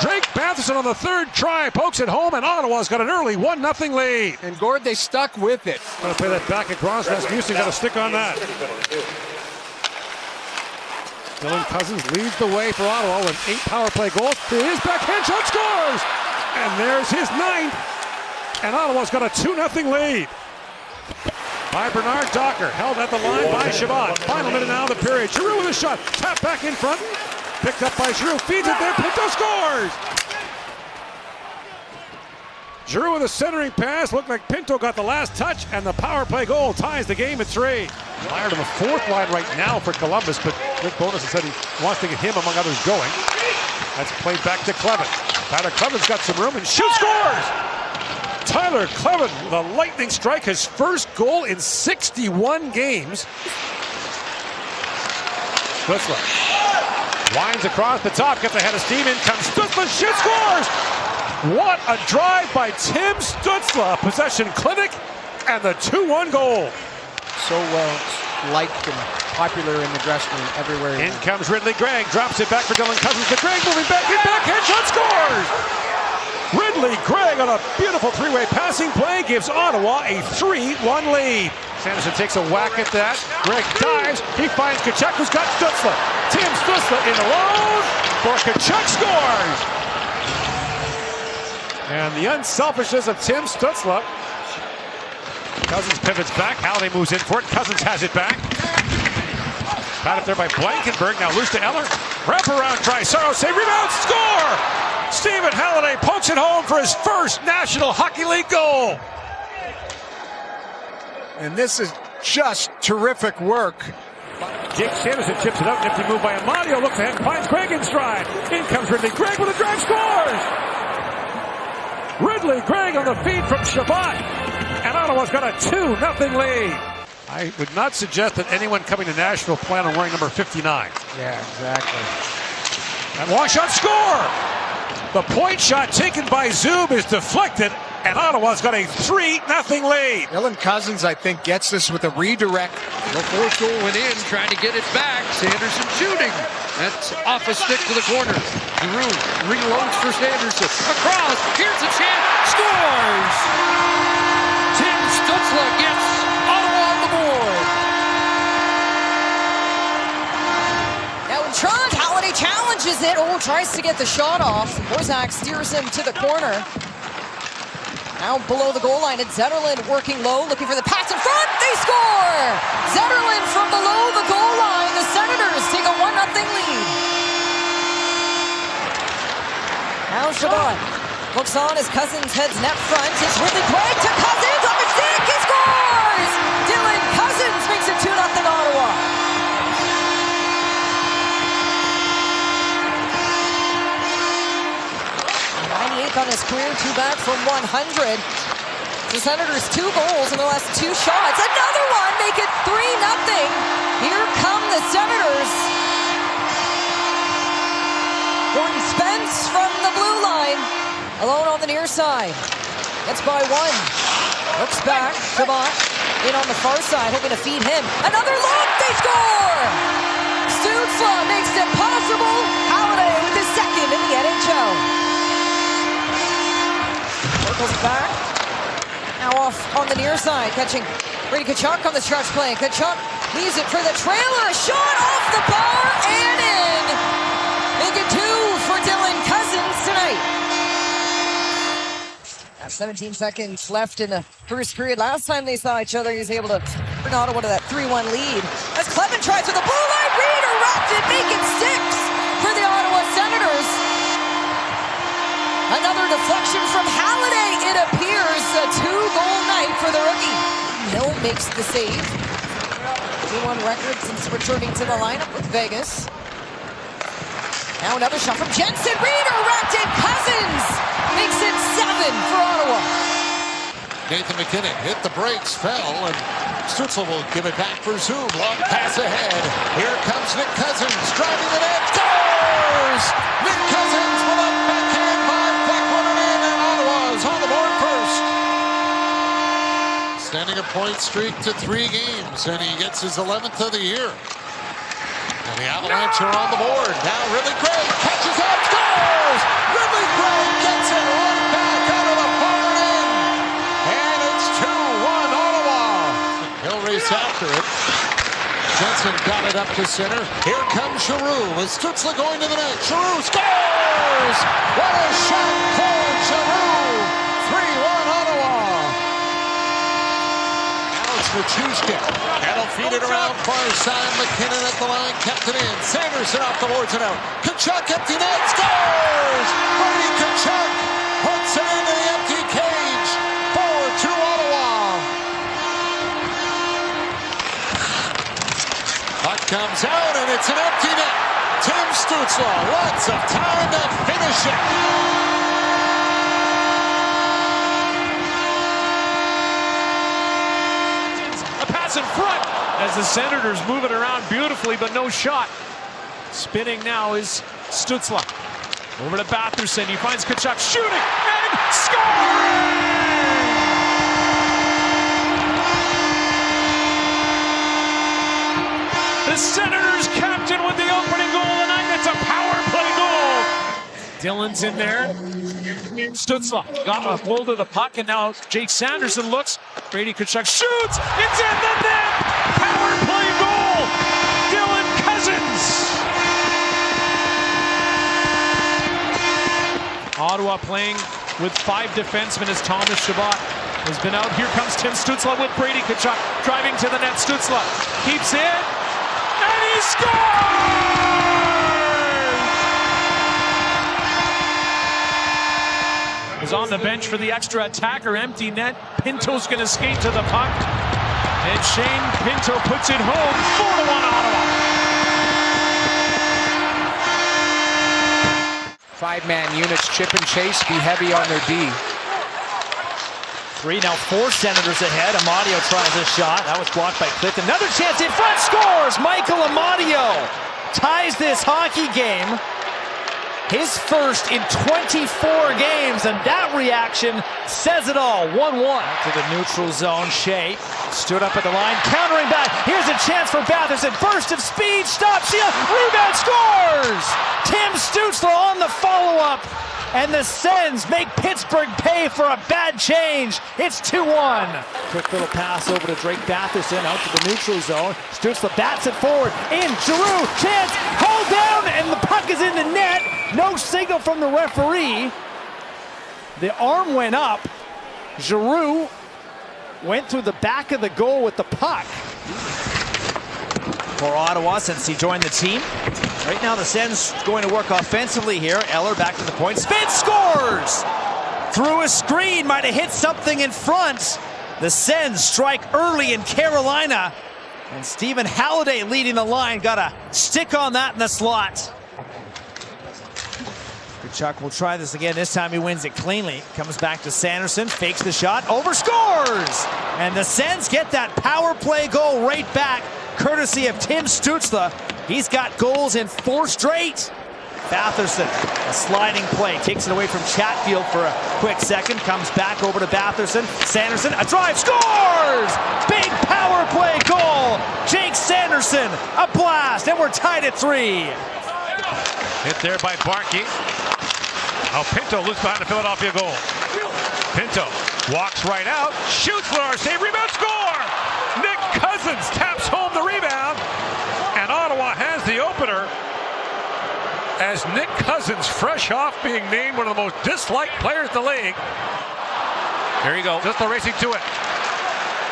Speaker 18: Drake Batherson on the 3rd try pokes it home, and Ottawa's got an early 1-0 lead.
Speaker 12: And Gord, they stuck with it.
Speaker 18: Gonna play that back across. Rasmussen got to stick on that. Dylan Cozens leads the way for Ottawa with 8 power play goals. His backhand shot scores! And there's his 9th. And Ottawa's got a 2-0 lead. By Bernard Docker, held at the line by Chabot. Final minute now of the period. Giroux with a shot. Tap back in front. Picked up by Giroux, feeds it there, Pinto scores! Giroux with a centering pass, looked like Pinto got the last touch, and the power play goal ties the game at 3. Meyer to the 4th line right now for Columbus, but Rick Bowness has said he wants to get him, among others, going. That's played back to Clevin. Tyler Clevin's got some room, and shoots, scores! Tyler Clevin with a lightning strike, his first goal in 61 games. Stützle winds across the top, gets ahead of steam, in comes Stützle, shoots, scores! What a drive by Tim Stützle, possession clinic, and the 2-1 goal.
Speaker 12: So liked and popular in the dressing room everywhere.
Speaker 18: In comes Ridley Gregg, drops it back for Dylan Cozens, to Gregg moving back, in backhand shot, scores! Ridley Gregg on a beautiful 3-way passing play gives Ottawa a 3-1 lead. Sanderson takes a whack at that. Gregg dives. He finds Tkachuk, who's got Stützle. Tim Stützle in alone for Tkachuk scores. And the unselfishness of Tim Stützle. Cozens pivots back. Halliday moves in for it. Cozens has it back. Pat up there by Blankenberg. Now loose to Eller. Wrap around try. Sorrow save. Rebound. Score! Stephen Halliday pokes it home for his first National Hockey League goal.
Speaker 12: And this is just terrific work.
Speaker 18: Jake Sanderson chips it out. Nifty move by Amadio. Looks ahead, finds Craig in stride. In comes Ridley. Craig with a drive, scores! Ridley, Craig on the feed from Shabbat. And Ottawa's got a 2-0 lead. I would not suggest that anyone coming to Nashville plan on wearing number 59.
Speaker 12: Yeah, exactly.
Speaker 18: And long shot, score! The point shot taken by Zub is deflected, and Ottawa's got a 3-0 lead.
Speaker 12: Dylan Cousins, I think, gets this with a redirect.
Speaker 15: The fourth goal went in, trying to get it back. Sanderson shooting. That's off a stick to the corner. Giroux reloads for Sanderson. Across, here's a chance, scores! Tim Stützle gets Ottawa on the board.
Speaker 10: Now in front, Halliday challenges it. Oh, tries to get the shot off. Borzak steers him to the corner. Now below the goal line, it's Zetterlund working low, looking for the pass in front. They score! Zetterlund from below the goal line. The Senators take a 1-0 lead. Now Shabbat looks on as Cousins heads net front. It's Ridley Craig to Cousins on the stick. He scores! Dylan Cousins makes it 2-0 Ottawa. 98th on his career, 2 back from 100. The Senators 2 goals in the last 2 shots. Another one, make it 3-0. Here come the Senators. Gordon Spence from the blue line, alone on the near side. Gets by 1. Looks back, Shabbat in on the far side, hoping to feed him. Another look, they score! Stützle makes it possible. Halliday with his second in the NHL. Circles back. Now off on the near side, catching Brady Tkachuk on the stretch play. Tkachuk leaves it for the trailer. A shot off the bar and in. Make it 2 for Dylan Cousins tonight. 17 seconds left in the first period. Last time they saw each other, he was able to bring Ottawa to that 3-1 lead. As Clevin tries with the blue line, Reader wrapped it, make it 6 for the Ottawa Senators. Another deflection from Halliday, it appears. A 2-goal night for the rookie. Hill makes the save. 2-1 record since returning to the lineup with Vegas. Now another shot from Jensen. Reader wrapped it. Cousins makes it 7 for Ottawa.
Speaker 2: Nathan McKinnon hit the brakes, fell, and Stützle will give it back for Zub. Long pass ahead. Here comes Nick Cousins driving the net. Scores! Nick Cousins with a backhand by Beckwith in, and Ottawa's on the board first. Standing a point streak to 3 games, and he gets his 11th of the year. And the Avalanche are on the board. Now Ridley Craig catches up, scores! Ridley Craig gets it right back out of the far end. And it's 2-1 Ottawa. He'll race after it. Jensen got it up to center. Here comes Giroux with Stützle going to the net. Giroux scores! What a shot for Giroux! 3-1 Ottawa. Machushkin, and he'll feed it around far side. McKinnon at the line, kept it in. Sanderson off the boards and out. Tkachuk, empty net, scores! Brady Tkachuk puts it into the empty cage. 4-2 Ottawa. Puck comes out, and it's an empty net. Tim Stützle, lots of time to finish it.
Speaker 3: In front as the Senators move it around beautifully, but no shot. Spinning now is Stützle. Over to Batherson. He finds Tkachuk shooting and scoring! The Senators captain with the opening goal tonight. It's a power play goal. Dylan's in there. Stützle got a hold of the puck, and now Jake Sanderson looks. Brady Tkachuk shoots. It's in the net. Power play goal. Dylan Cousins. Ottawa playing with 5 defensemen as Thomas Shabbat has been out. Here comes Tim Stützle with Brady Tkachuk driving to the net. Stützle keeps it, and he scores! is on the bench for the extra attacker. Empty net. Pinto's going to skate to the puck. And Shane Pinto puts it home. 4-1 Ottawa.
Speaker 12: 5-man units, chip and chase, be heavy on their D.
Speaker 5: 3, now 4 Senators ahead. Amadio tries a shot. That was blocked by Clifton. Another chance in front. Scores! Michael Amadio ties this hockey game. His first in 24 games, and that reaction says it all. 1-1. To the neutral zone. Shea stood up at the line, countering back. Here's a chance for Batherson. Burst of speed, stops, rebound, scores! Tim Stützle on the follow-up. And the Sens make Pittsburgh pay for a bad change. It's 2-1. Quick little pass over to Drake Batherson out to the neutral zone. Stützle bats it forward. In, Giroux, chance, hold down, and the puck is in the net. No signal from the referee. The arm went up. Giroux went through the back of the goal with the puck. For Ottawa, since he joined the team. Right now the Sens going to work offensively here. Eller back to the point. Spin, scores! Through a screen, might have hit something in front. The Sens strike early in Carolina. And Stephen Halliday leading the line. Got a stick on that in the slot. Chuck will try this again. This time he wins it cleanly. Comes back to Sanderson, fakes the shot, overscores! And the Sens get that power play goal right back, courtesy of Tim Stützle. He's got goals in 4 straight. Batherson, a sliding play, takes it away from Chatfield for a quick second, comes back over to Batherson. Sanderson, a drive, scores! Big power play goal! Jake Sanderson, a blast, and we're tied at 3.
Speaker 18: Hit there by Barkey. Now Pinto loose behind the Philadelphia goal. Pinto walks right out, shoots for our save, rebound, score! Nick Cousins taps home the rebound, and Ottawa has the opener as Nick Cousins, fresh off being named one of the most disliked players in the league. Here you go. Stützle racing to it.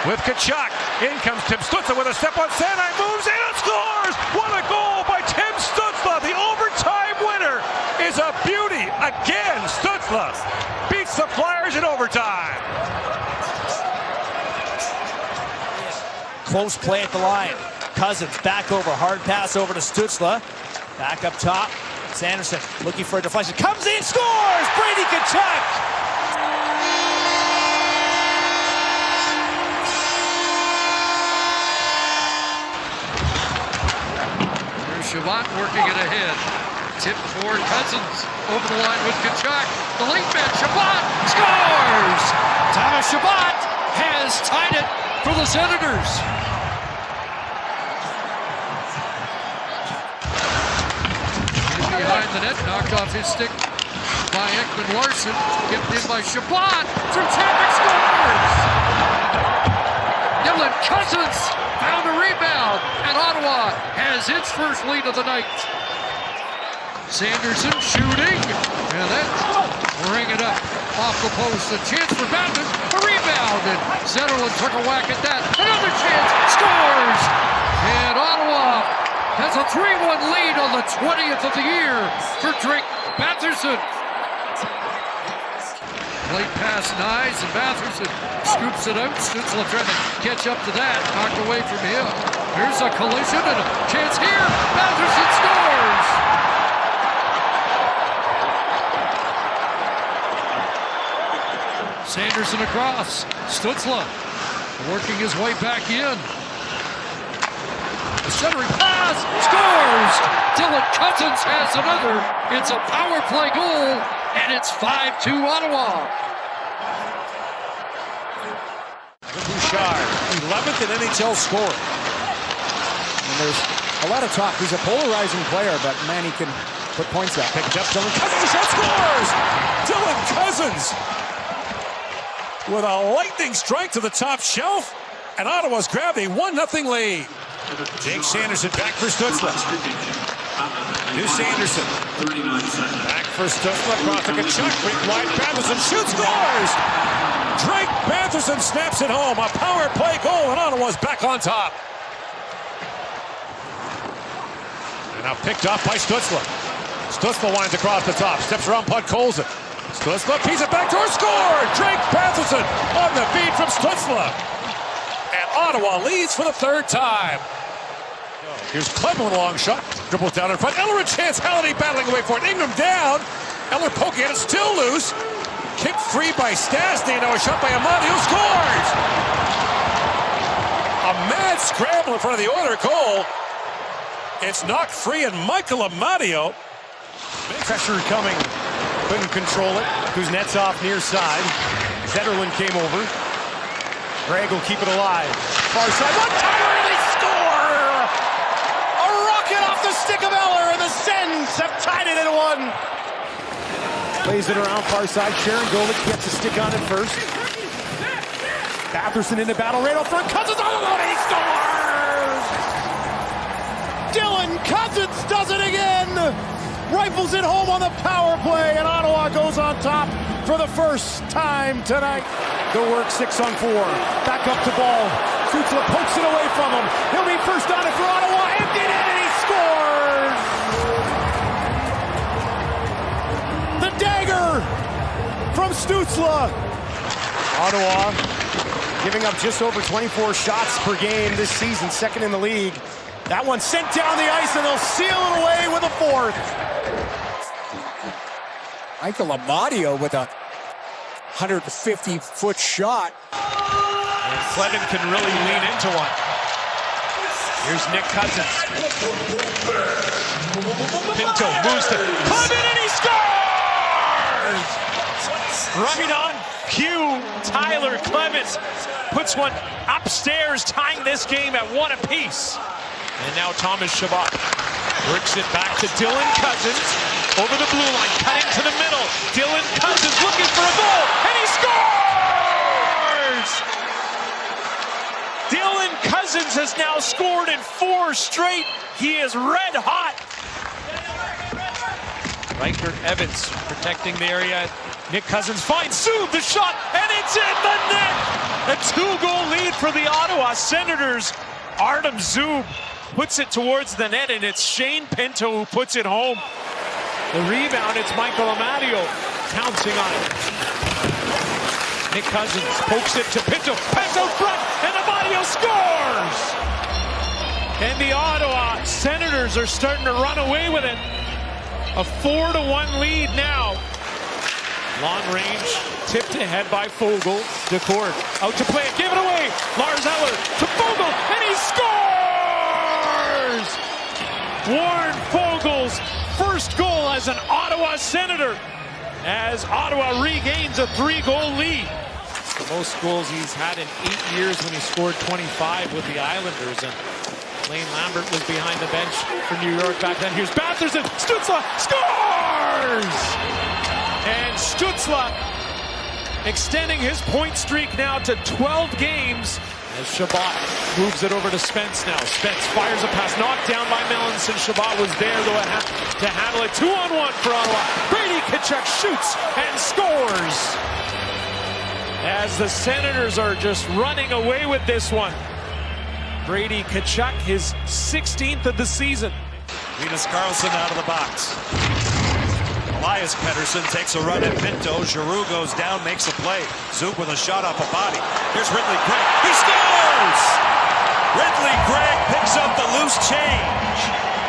Speaker 18: With Tkachuk. In comes Tim Stützle with a step on Sanai, moves in and scores! What a goal by Tim Stützle! The overtime winner is a beauty. Again, Stützle beats the Flyers in overtime.
Speaker 5: Close play at the line. Cousins back over, hard pass over to Stützle. Back up top. Sanderson looking for a deflection. Comes in, scores! Brady Tkachuk!
Speaker 15: Shabbat working it ahead. Tip toward Cousins. Over the line with Tkachuk. The late man, Shabbat scores! Thomas Shabbat has tied it for the Senators. Behind the net, knocked off his stick by Ekman Larson. Given in by Shabbat. Through traffic, scores! Dylan Cousins found a rebound, and Ottawa has its first lead of the night. Sanderson shooting, and then bring it up off the post. A chance for Madden, a rebound, and Zetterlund took a whack at that. Another chance, scores! And Ottawa has a 3-1 lead on the 20th of the year for Drake Batherson. Late pass, Nyes, and Batherson scoops it out. Stützle trying to catch up to that. Knocked away from him. Here's a collision and a chance here. Batherson scores! Sanderson across. Stützle working his way back in. The centering pass, scores! Dylan Cousins has another. It's a power play goal, and it's 5-2 Ottawa.
Speaker 18: Bouchard, 11th in NHL scoring.
Speaker 12: And there's a lot of talk. He's a polarizing player, but man, he can put points up.
Speaker 18: Picked up Dylan Cousins, shot scores! Dylan Cousins with a lightning strike to the top shelf, and Ottawa's grabbed a 1-0 lead. Jake Sanderson back for Stützle. New Sanderson. Back for Stützle, across to Tkachuk, big wide Batherson shoots, scores! Drake Batherson snaps it home, a power play goal, and Ottawa's back on top. And now picked up by Stützle. Stützle winds across the top, steps around Podkolzin. Stutzla, piece of backdoor score! Drake Patterson on the feed from Stutzla. And Ottawa leads for the third time. Here's Clem with a long shot. Dribbles down in front. Eller a chance. Halliday battling away for it. Ingram down. Eller poking at it. Still loose. Kicked free by Stastny. Now a shot by Amati, who scores! A mad scramble in front of the Oiler goal. It's knocked free, and Michael Amadio.
Speaker 3: Pressure coming. Couldn't control it. Kuznetsov near side. Zetterlund came over. Gregg will keep it alive. Far side. One-timer, and they score! A rocket off the stick of Eller, and the Sens have tied it at 1. Plays it around far side. Sharon Golick gets a stick on it first. Batherson in the battle right up front. Cousins on the load, and he scores! Dylan Cousins does it again! Rifles it home on the power play, and Ottawa goes on top for the first time tonight. The work 6-on-4. Back up to ball. Stutzla pokes it away from him. He'll be first on it for Ottawa. Emptied in, and he scores! The dagger from Stutzla. Ottawa giving up just over 24 shots per game this season, second in the league. That one sent down the ice, and they'll seal it away with a fourth.
Speaker 12: Michael Amadio with a 150-foot shot.
Speaker 3: And Clement can really lean into one. Here's Nick Cousins. Pinto moves to Clement, and he scores! Right on cue, Tyler Clemens puts one upstairs, tying this game at 1 apiece. And now Thomas Chabot works it back to Dylan Cousins over the blue line, cutting to the middle. Dylan Cousins looking for a goal, and he scores! Dylan Cousins has now scored in 4 straight. He is red hot. Reichert Evans protecting the area. Nick Cousins finds Zub, the shot, and it's in the net! A 2-goal lead for the Ottawa Senators. Artem Zub puts it towards the net, and it's Shane Pinto who puts it home. The rebound, it's Michael Amadio pouncing on it. Nick Cousins pokes it to Pinto. Pinto front, and Amadio scores! And the Ottawa Senators are starting to run away with it. A 4-1 lead now. Long range, tipped ahead by Foegele. Decord out to play it, give it away. Lars Eller to Foegele, and he scores! Warren Fogel's first goal as an Ottawa Senator, as Ottawa regains a 3-goal lead. It's the most goals he's had in 8 years when he scored 25 with the Islanders. And Lane Lambert was behind the bench for New York back then. Here's Batherson. Stutzla scores! And Stutzla extending his point streak now to 12 games as Chabot moves it over to Spence now. Spence fires a pass, knocked down by Melanson. Chabot was there though to handle it. 2-on-1 for Ottawa. Brady Tkachuk shoots and scores as the Senators are just running away with this one. Brady Tkachuk, his 16th of the season.
Speaker 17: Linus Karlsson out of the box. Elias Pettersson takes a run at Pinto. Giroux goes down, makes a play. Zook with a shot off a body. Here's Ridley Gregg. He scores! Ridley Gregg picks up the loose change.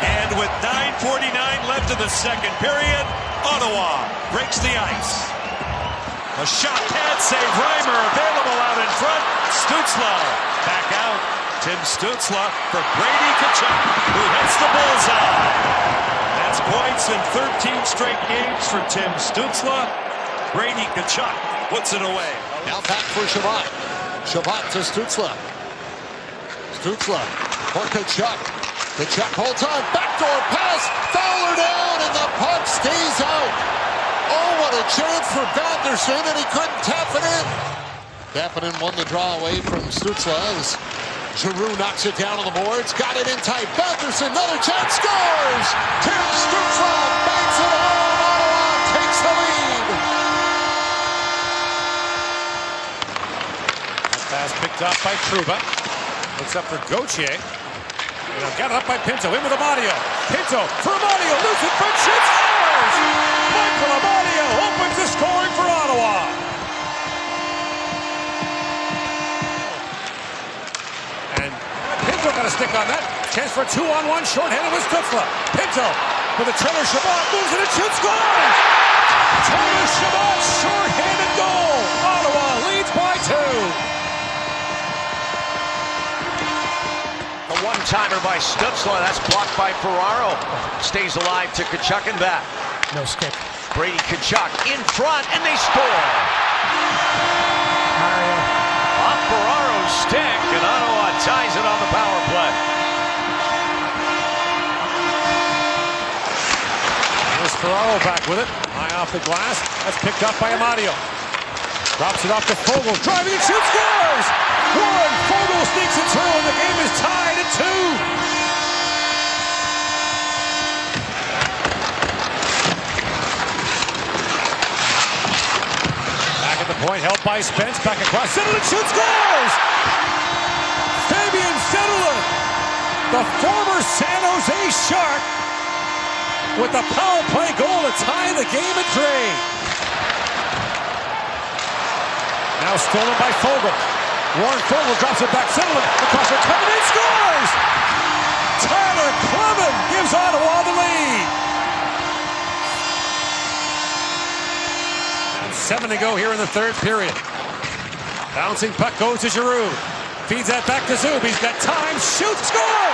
Speaker 17: And with 9:49 left in the second period, Ottawa breaks the ice. A shot can't save Reimer. Available out in front. Stutzla back out. Tim Stutzla for Brady Tkachuk, who hits the bullseye. That's points in 13 straight games for Tim Stutzla. Brady Tkachuk puts it away.
Speaker 2: Now back for Chabot. Chabot to Stutzla. Stutzla for Tkachuk. Tkachuk holds on. Backdoor pass. Fowler down, and the puck stays out. Oh, what a chance for Batherson, and he couldn't tap it in. Kapanen won the draw away from Stutzla as Giroux knocks it down on the boards. Got it in tight. Batherson, another chance, scores! Tim Stutzla banks it home. Ottawa takes the lead.
Speaker 18: That pass picked up by Trouba. Looks up for Gauthier. Got it up by Pinto. In with Amadio. Pinto for Amadio. Loose in front. Shoots. Scores! Michael Amadio opens the score Ottawa. And Pinto got a stick on that. Chance for a 2-on-1, shorthanded with Stützle. Pinto with a Taylor Chabot, moves it and shoots, scores! Taylor Chabot, shorthanded goal. Ottawa leads by 2.
Speaker 19: A one-timer by Stützle. That's blocked by Ferraro. Stays alive to Tkachuk and back.
Speaker 5: No stick.
Speaker 19: Brady Tkachuk in front, and they score. Off Ferraro's stick, and Ottawa ties it on the power play.
Speaker 18: There's Ferraro back with it. High off the glass. That's picked up by Amadio. Drops it off to Foegele. Driving and shoots, scores! Warren Foegele sneaks it through, and the game is tied at 2. Back at the point, held by Spence. Back across. Zetterlund shoots, scores! Fabian Zetterlund, the former San Jose Shark, with the power play goal to tie the game at 3. Now stolen by Foegele. Warren Foegele drops it back. Zetterlund across the Cleven and scores! Tyler Cleven gives Ottawa the lead. And 7 to go here in the third period. Bouncing puck goes to Giroux. Feeds that back to Zub. He's got time. Shoots, score!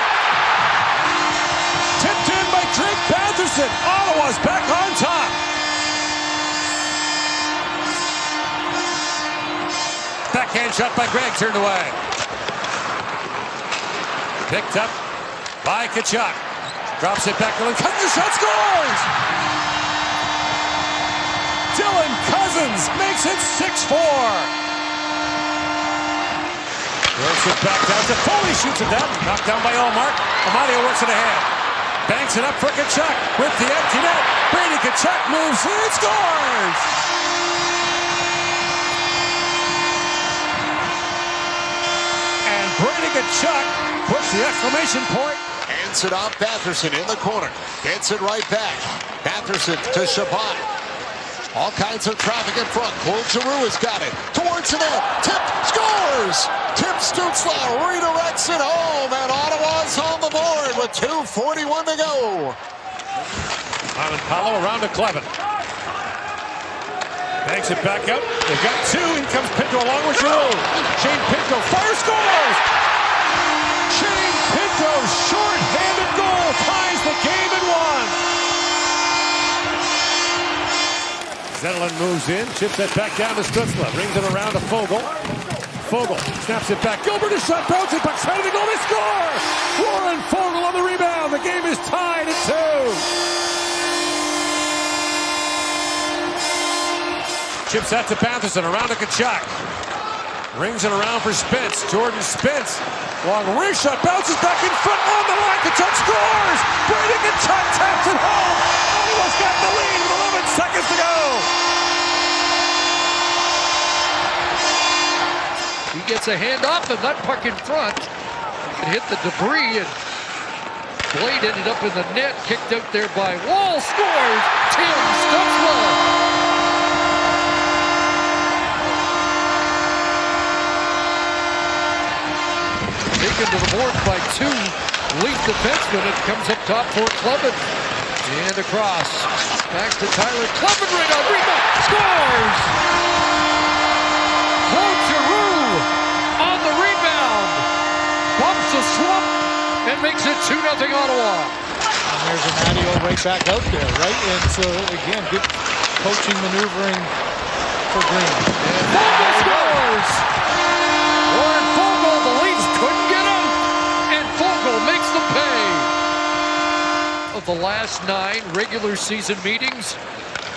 Speaker 18: Tipped in by Drake Batherson. Ottawa's back on top. Backhand shot by Gregg, turned away. Picked up by Tkachuk. Drops it back to Dylan Cousins, shot, scores! Dylan Cousins makes it 6-4. Works it back down to Foley, shoots it down. Knocked down by Ullmark. Amadio works it ahead. Banks it up for Tkachuk with the empty net. Brady Tkachuk moves in, scores! Brady Tkachuk puts the exclamation point.
Speaker 2: Hands it off Batherson in the corner. Gets it right back. Batherson to Chabot. All kinds of traffic in front. Claude Giroux has got it. Towards the net. Tip. Scores! Tim Stützle redirects it home. And Ottawa's on the board with 2:41 to go.
Speaker 18: Ivan Paulo around to Cleven. Banks it back up. They've got 2. In comes Pinto along with Giroux. Shane Pinto fires, scores! Shane Pinto's short-handed goal ties the game at 1. Zetterlund moves in, chips it back down to Stützle. Brings it around to Foegele. Foegele snaps it back. Gilbert is shot, bounces back, side of the goal, they score! Warren Foegele on the rebound. The game is tied at 2. Chips that to Batherson, around to Tkachuk. Rings it around for Spence. Jordan Spence. Long wrist shot, bounces back in front on the line. Tkachuk scores! Brady Tkachuk taps it home. Ottawa's got the lead with 11 seconds to go.
Speaker 15: He gets a hand off of that puck in front. It hit the debris, and Blade ended up in the net. Kicked out there by Wall. Scores! Tim Stützle. Taken to the board by 2 lead defensemen. It comes up top for Cleven. And across. Back to Tyler Cleven. Right on rebound. Scores! Claude Giroux on the rebound. Bumps a slump and makes it 2-0 Ottawa.
Speaker 5: And there's Amadio right back out there, right? And so, again, good coaching maneuvering for Green.
Speaker 15: And Foegele scores! Warren Foegele, the Leafs couldn't get him, and Foegele makes them pay. Of the last 9 regular season meetings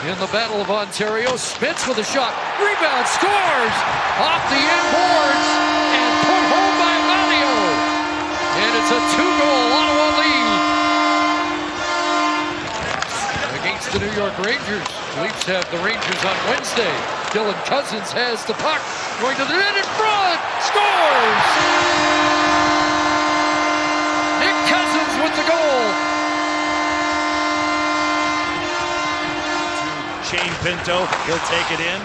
Speaker 15: in the Battle of Ontario, Spence with a shot, rebound, scores off the end boards and put home by Amadio. And it's a 2-goal Ottawa lead against the New York Rangers. Leafs have the Rangers on Wednesday. Dylan Cousins has the puck, going to the net in front, scores! Nick Cousins with the goal.
Speaker 6: Shane Pinto, he'll take it in.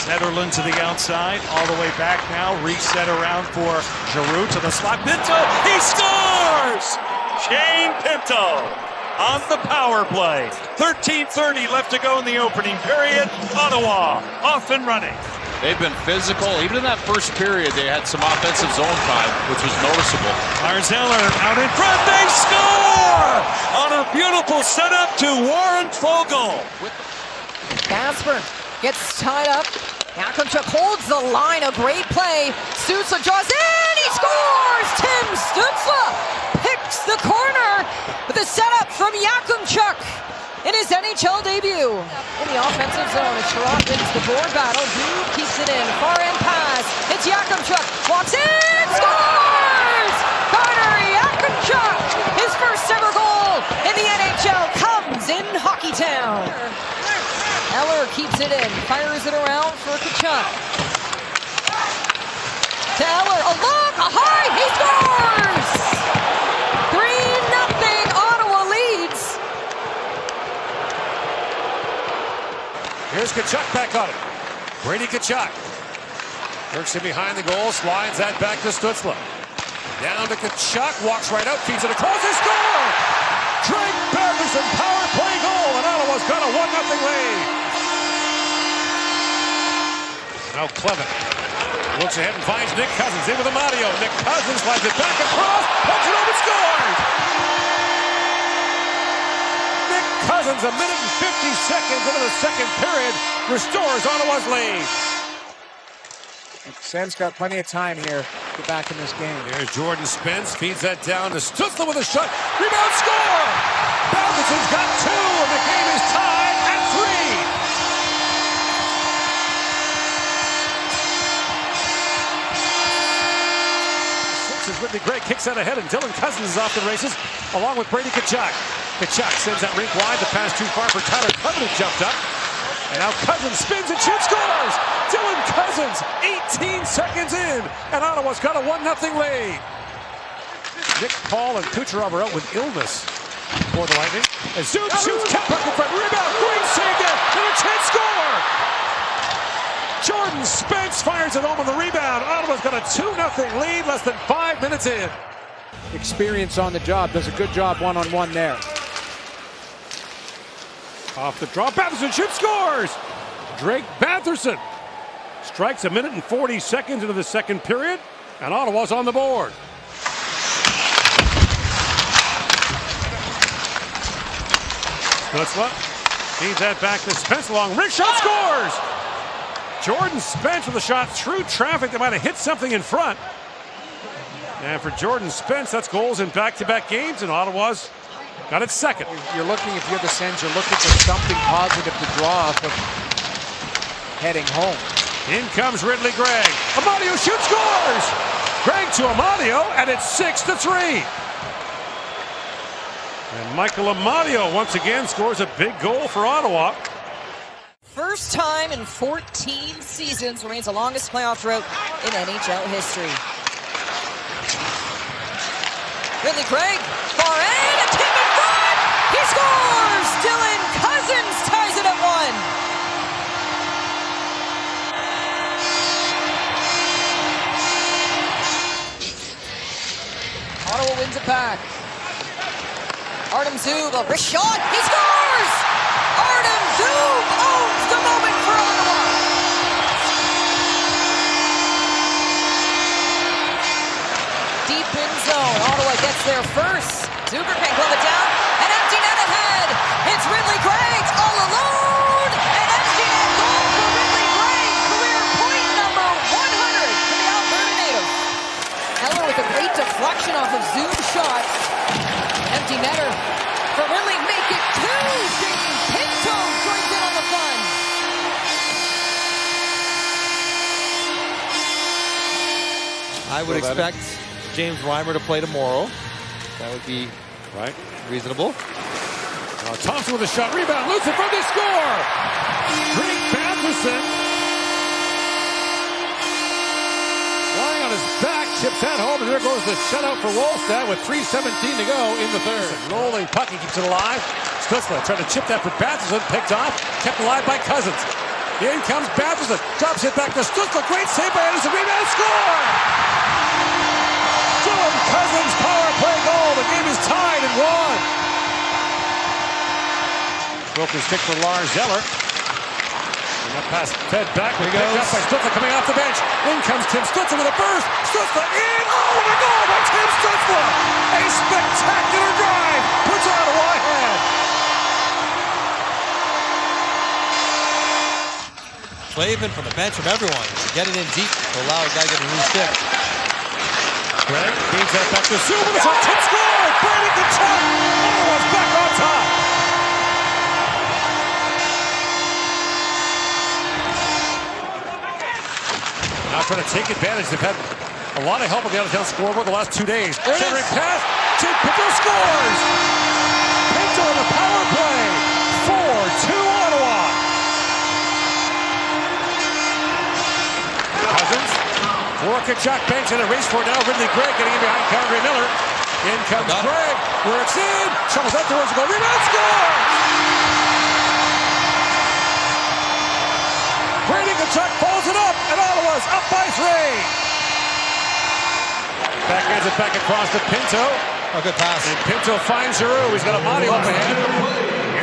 Speaker 3: Zetterlund to the outside, all the way back now. Reset around for Giroux to the slot. Pinto, he scores! Shane Pinto on the power play. 13:30 left to go in the opening period. Ottawa off and running.
Speaker 7: They've been physical. Even in that first period, they had some offensive zone time, which was noticeable.
Speaker 3: Marzeller out in front. They score on a beautiful setup to Warren Foegele.
Speaker 10: Gasper gets tied up. Yakimchuk holds the line. A great play. Stützle draws in. He scores! Tim Stützle picks the corner with a setup from Yakimchuk in his NHL debut. In the offensive zone, as Sherrod wins the board battle, who keeps it in? Far end pass. It's Yakimchuk. Walks in. Scores! Connor Yakimchuk. His first ever goal in the NHL comes in Hockeytown. Eller keeps it in. Fires it around for Tkachuk. To Eller. A look. A high. He scores! 3-0. Ottawa leads.
Speaker 18: Here's Tkachuk back on it. Brady Tkachuk. Works it behind the goal, slides that back to Stützle. Down to Tkachuk, walks right out, feeds it across, he score! Drake Batherson power play goal, and Ottawa's got a 1-0 lead. Now Clement looks ahead and finds Nick Cousins in with Amadio. Nick Cousins slides it back across, puts it over, scores! Cousins, a minute and 50 seconds into the second period, restores Ottawa's lead.
Speaker 12: Sam's got plenty of time here to get back in this game.
Speaker 18: Here's Jordan Spence, feeds that down to Stützle with a shot. Rebound, score! Balderson's got two, and the game is tied at 3. As Whitney Gregg kicks out ahead, and Dylan Cousins is off the races, along with Brady Tkachuk. Tkachuk sends that rink wide. The pass too far for Tyler Covenant, jumped up. And now Cousins spins and shoots, scores! Dylan Cousins, 18 seconds in, and Ottawa's got a 1-0 lead. Nick Paul and Kucherov are out with illness for the Lightning. As Zoom shoots, kept back in front, rebound, great save there, and a chance score! Jordan Spence fires it home on the rebound. Ottawa's got a 2-0 lead, less than 5 minutes in.
Speaker 12: Experience on the job, does a good job one-on-one there.
Speaker 18: Off the draw, Batherson shoots, scores! Drake Batherson strikes a minute and 40 seconds into the second period, and Ottawa's on the board. Stützle feeds that back to Spence, long wrist shot, scores! Jordan Spence with a shot through traffic that might have hit something in front. And for Jordan Spence, that's goals in back-to-back games, and Ottawa's got its second.
Speaker 12: You're looking, if you're the Sens, you're looking for something positive to draw off of heading home.
Speaker 18: In comes Ridley Gregg. Amadio shoots, scores! Gregg to Amadio, and it's 6-3. And Michael Amadio once again scores a big goal for Ottawa.
Speaker 10: First time in 14 seasons, remains the longest playoff drought in NHL history. Ridley Gregg, far end, a tip in front, he scores! Dylan Cousins ties it at 1. Ottawa wins it back. Artem Zub, a wrist shot, he scores! Artem Zub owns the moment for Ottawa. Deep in zone, Ottawa gets there first. Zuber can glove it down, an empty net ahead. It's Ridley Gregg all alone. An empty net goal for Ridley Gregg. Career point number 100 for the Alberta native. Eller with a great deflection off of Zub's shot. Empty netter for Ridley, make it 2. Shane Pinto joins in on the fun.
Speaker 11: I would expect James Reimer to play tomorrow. That would be reasonable.
Speaker 18: Thompson with a shot, rebound, loose in front, they score! Drake Batherson lying on his back, chips that home, and there goes the shutout for Wallstad with 3:17 to go in the third. Rolling puck, he keeps it alive. Stützle trying to chip that for Batherson, picked off, kept alive by Cousins. In comes Batherson. Drops it back to Stutzla. Great save by Anderson. Rebound, score! Dylan Cousins power play goal. The game is tied at 1. Broken stick for Lars Eller. And that pass fed back. Picked up by Stutzla coming off the bench. In comes Tim Stutzla with a burst. Stutzla in. Oh, and a goal by Tim Stutzla. A spectacular drive. Puts Ottawa ahead.
Speaker 11: Slavin from the bench from everyone to get it in deep to allow a guy to get a new stick.
Speaker 18: Greg feeds that back to Zoom with a shot. Tip score! Brady Tkachuk! Ottawa's back on top. Now trying to take advantage. They've had a lot of help on the out-of-town scoreboard the last 2 days. Centering pass. Jake Pinto scores! Pinto on the power play. 4-2 Ottawa. Cousins. For Tkachuk, banks in a race for it now. Ridley Gregg getting in behind Calgary Miller. In comes Gregg. Works in. Shovels out towards the goal. Rebound, score! Brady Tkachuk follows it up, and Ottawa's up by 3. Backhands it back across to Pinto.
Speaker 11: Oh, good pass.
Speaker 18: And Pinto finds Giroux. He's got a body up ahead.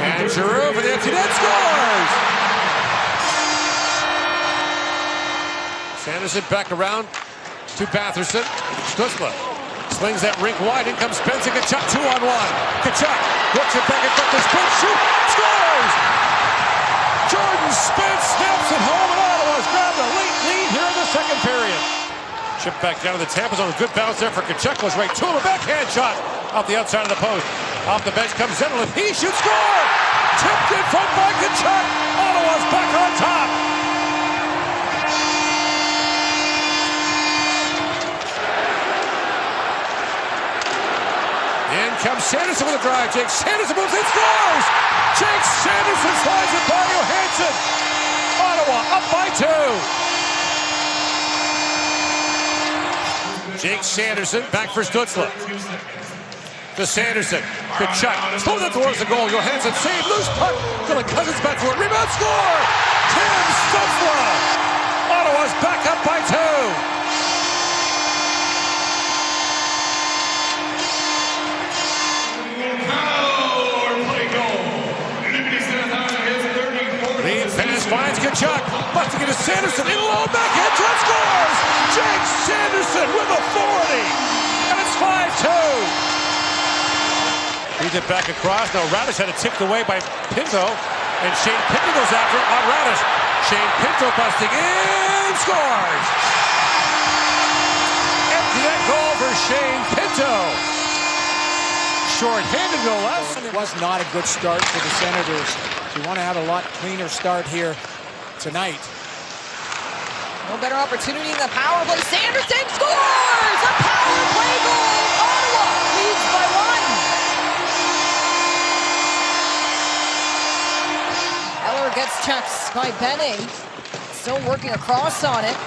Speaker 18: And Giroux for the empty net scores! Sanderson back around to Batherson. Stutzla slings that rink wide. In comes Spence and Tkachuk 2-on-1. Tkachuk looks it back in front to Spence. Shoot! Scores! Jordan Spence snaps it home, and Ottawa's grabbed a late lead here in the second period. Chip back down to the Tampa zone. A good bounce there for Tkachuk. Goes right to him. A backhand shot off the outside of the post. Off the bench comes Zetterlund. He shoots, score! Tipped in front by Tkachuk. Ottawa's back on top. In comes Sanderson with a drive. Jake Sanderson moves in, scores! Jake Sanderson slides it by Johansson. Ottawa up by 2. Jake Sanderson back for Stutzla. To Sanderson. Tkachuk throws it towards the goal. Johansson save, loose puck. Dylan Cousins back for it. Rebound, score! Tim Stutzla. Ottawa's back up by 2. Lead pass finds Tkachuk. Busting it to Sanderson. In low, backhand shot, scores! Jake Sanderson with authority. And it's 5-2. Feeds it back across. Now Radish had it tipped away by Pinto. And Shane Pinto goes after it on Radish. Shane Pinto busting in. Scores! Empty net goal for Shane Pinto. Short-handed, no less.
Speaker 12: It was not a good start for the Senators. You want to have a lot cleaner start here tonight.
Speaker 10: No better opportunity in the power play. Sanderson scores! A power play goal! Ottawa leads by 1. Eller gets checks by Benning. Still working across on it.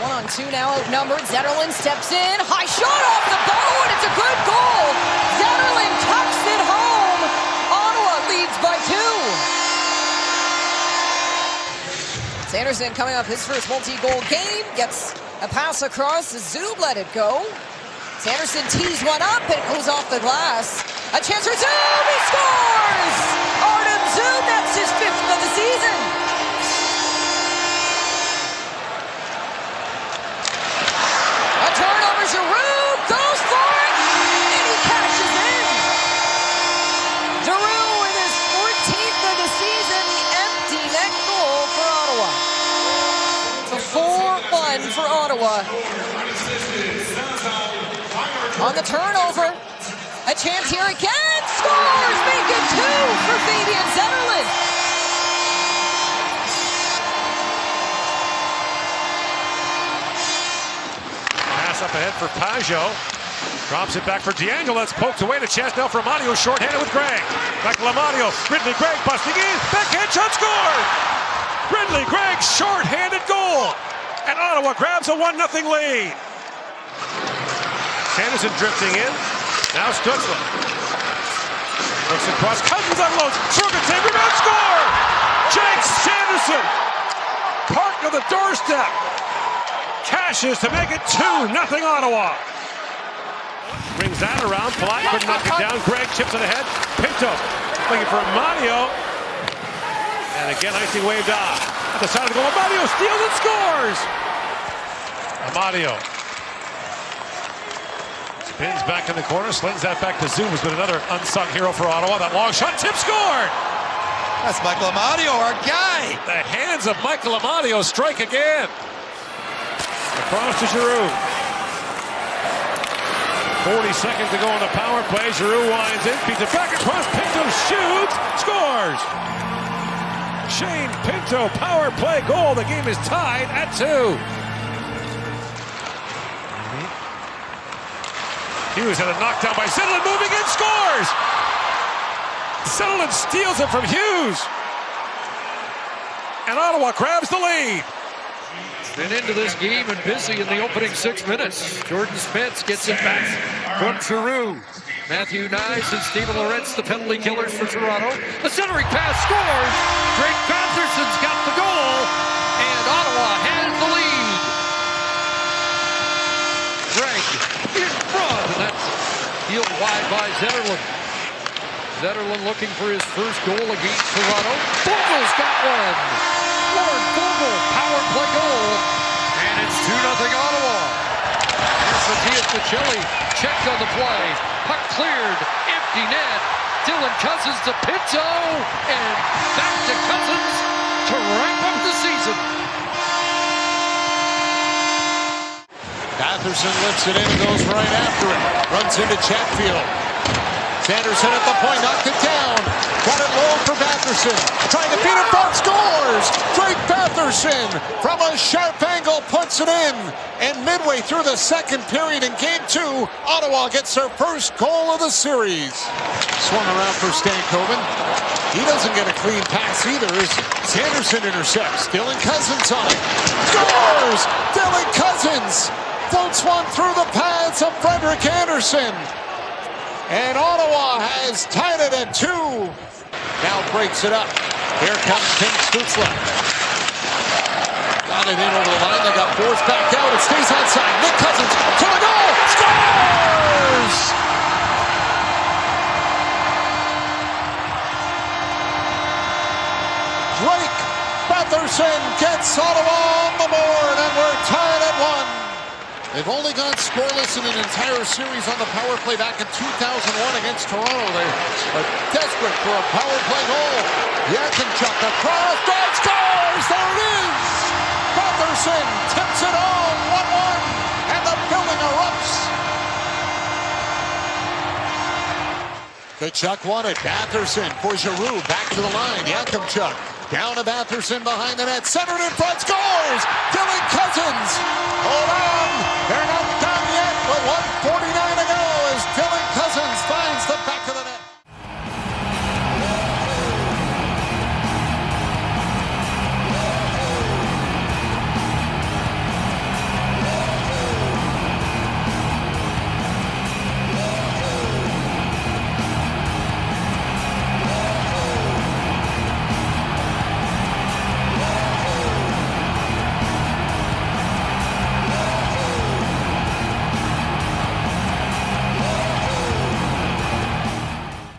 Speaker 10: 1-on-2 now, outnumbered. Zetterlund steps in. High shot off the bow, and it's a good goal. Zetterlund tucks it home. Ottawa leads by 2. Sanderson coming off his first multi-goal game. Gets a pass across. Zub let it go. Sanderson tees one up, and it goes off the glass. A chance for Zub. He scores! Artem Zub, that's his 5th of the season. Turnover, Giroux goes for it, and he cashes in. Giroux with his 14th of the season, the empty net goal for Ottawa. So 4-1 for Ottawa. On the turnover, a chance here again, scores, make it 2 for Fabian Zetterlund.
Speaker 18: Up ahead for Pajot. Drops it back for D'Angelo. That's poked away. The chance now for Amadio. Short-handed with Gregg. Back to Amadio. Ridley Gregg busting in. Backhand shot, scored! Ridley Gregg short-handed goal. And Ottawa grabs a 1-0 lead. Sanderson drifting in. Now Stutzla. Looks across. Cousins unloads. Short save. Rebound, score! Jake Sanderson on the doorstep. Cashes to make it 2-0 Ottawa. Brings that around. Palat couldn't knock it down. Gregg chips it ahead. Pinto looking for Amadio. And again, icing waved off. At the side of the goal, Amadio steals and scores. Amadio spins back in the corner, slings that back to Zoom, who's been another unsung hero for Ottawa. That long shot, tip scored.
Speaker 12: That's Michael Amadio, our guy.
Speaker 18: The hands of Michael Amadio strike again. Across to Giroux. 40 seconds to go on the power play. Giroux winds in, beats it back across. Pinto shoots, scores. Shane Pinto, power play goal. The game is tied at 2. Hughes had a knockdown by Zetterlund, moving in, scores. Zetterlund steals it from Hughes. And Ottawa grabs the lead.
Speaker 15: Been into this game and busy in the opening 6 minutes. Jordan Spence gets it back from Giroux. Matthew Knies and Steven Lorentz, the penalty killers for Toronto. The centering pass scores. Drake Patherson's got the goal. And Ottawa has the lead. Gregg in front. And that's healed wide by Zetterlund. Zetterlund looking for his first goal against Toronto. Vogel's got one. Warren Vogel, power play goal. And it's 2-0 Ottawa. Here's Matthias Micheli, checked on the play. Puck cleared, empty net. Dylan Cousins to Pinto. And back to Cousins to wrap up the season.
Speaker 2: Patherson lifts it in and goes right after it. Runs into Chatfield. Sanderson at the point, knocked it down. Got it low for Patherson. Trying to beat it front, scores! Drake Patherson from a sharp angle puts it in. And midway through the second period in Game 2, Ottawa gets their first goal of the series. Swung around for Stankoven. He doesn't get a clean pass either as Sanderson intercepts. Dylan Cousins on it. Scores! Dylan Cousins floats one through the pads of Frederik Andersen. And Ottawa has tied it at 2. Now breaks it up. Here comes Tim Stützle. Got it in over the line. They got forced back out. It stays outside. Nick Cousins to the goal. Scores! Drake Patherson gets Ottawa on the board, and we're tied at 1. They've only gone scoreless in an entire series on the power play back in 2001 against Toronto. They are desperate for a power play goal. Yakimchuk across, that scores! There it is! Patherson tips it on, 1-1, and the building erupts. Kachuk won it. Patherson for Giroux, back to the line. Yakimchuk down to Patherson behind the net, centered in front, scores! Dylan Cousins! Hold on!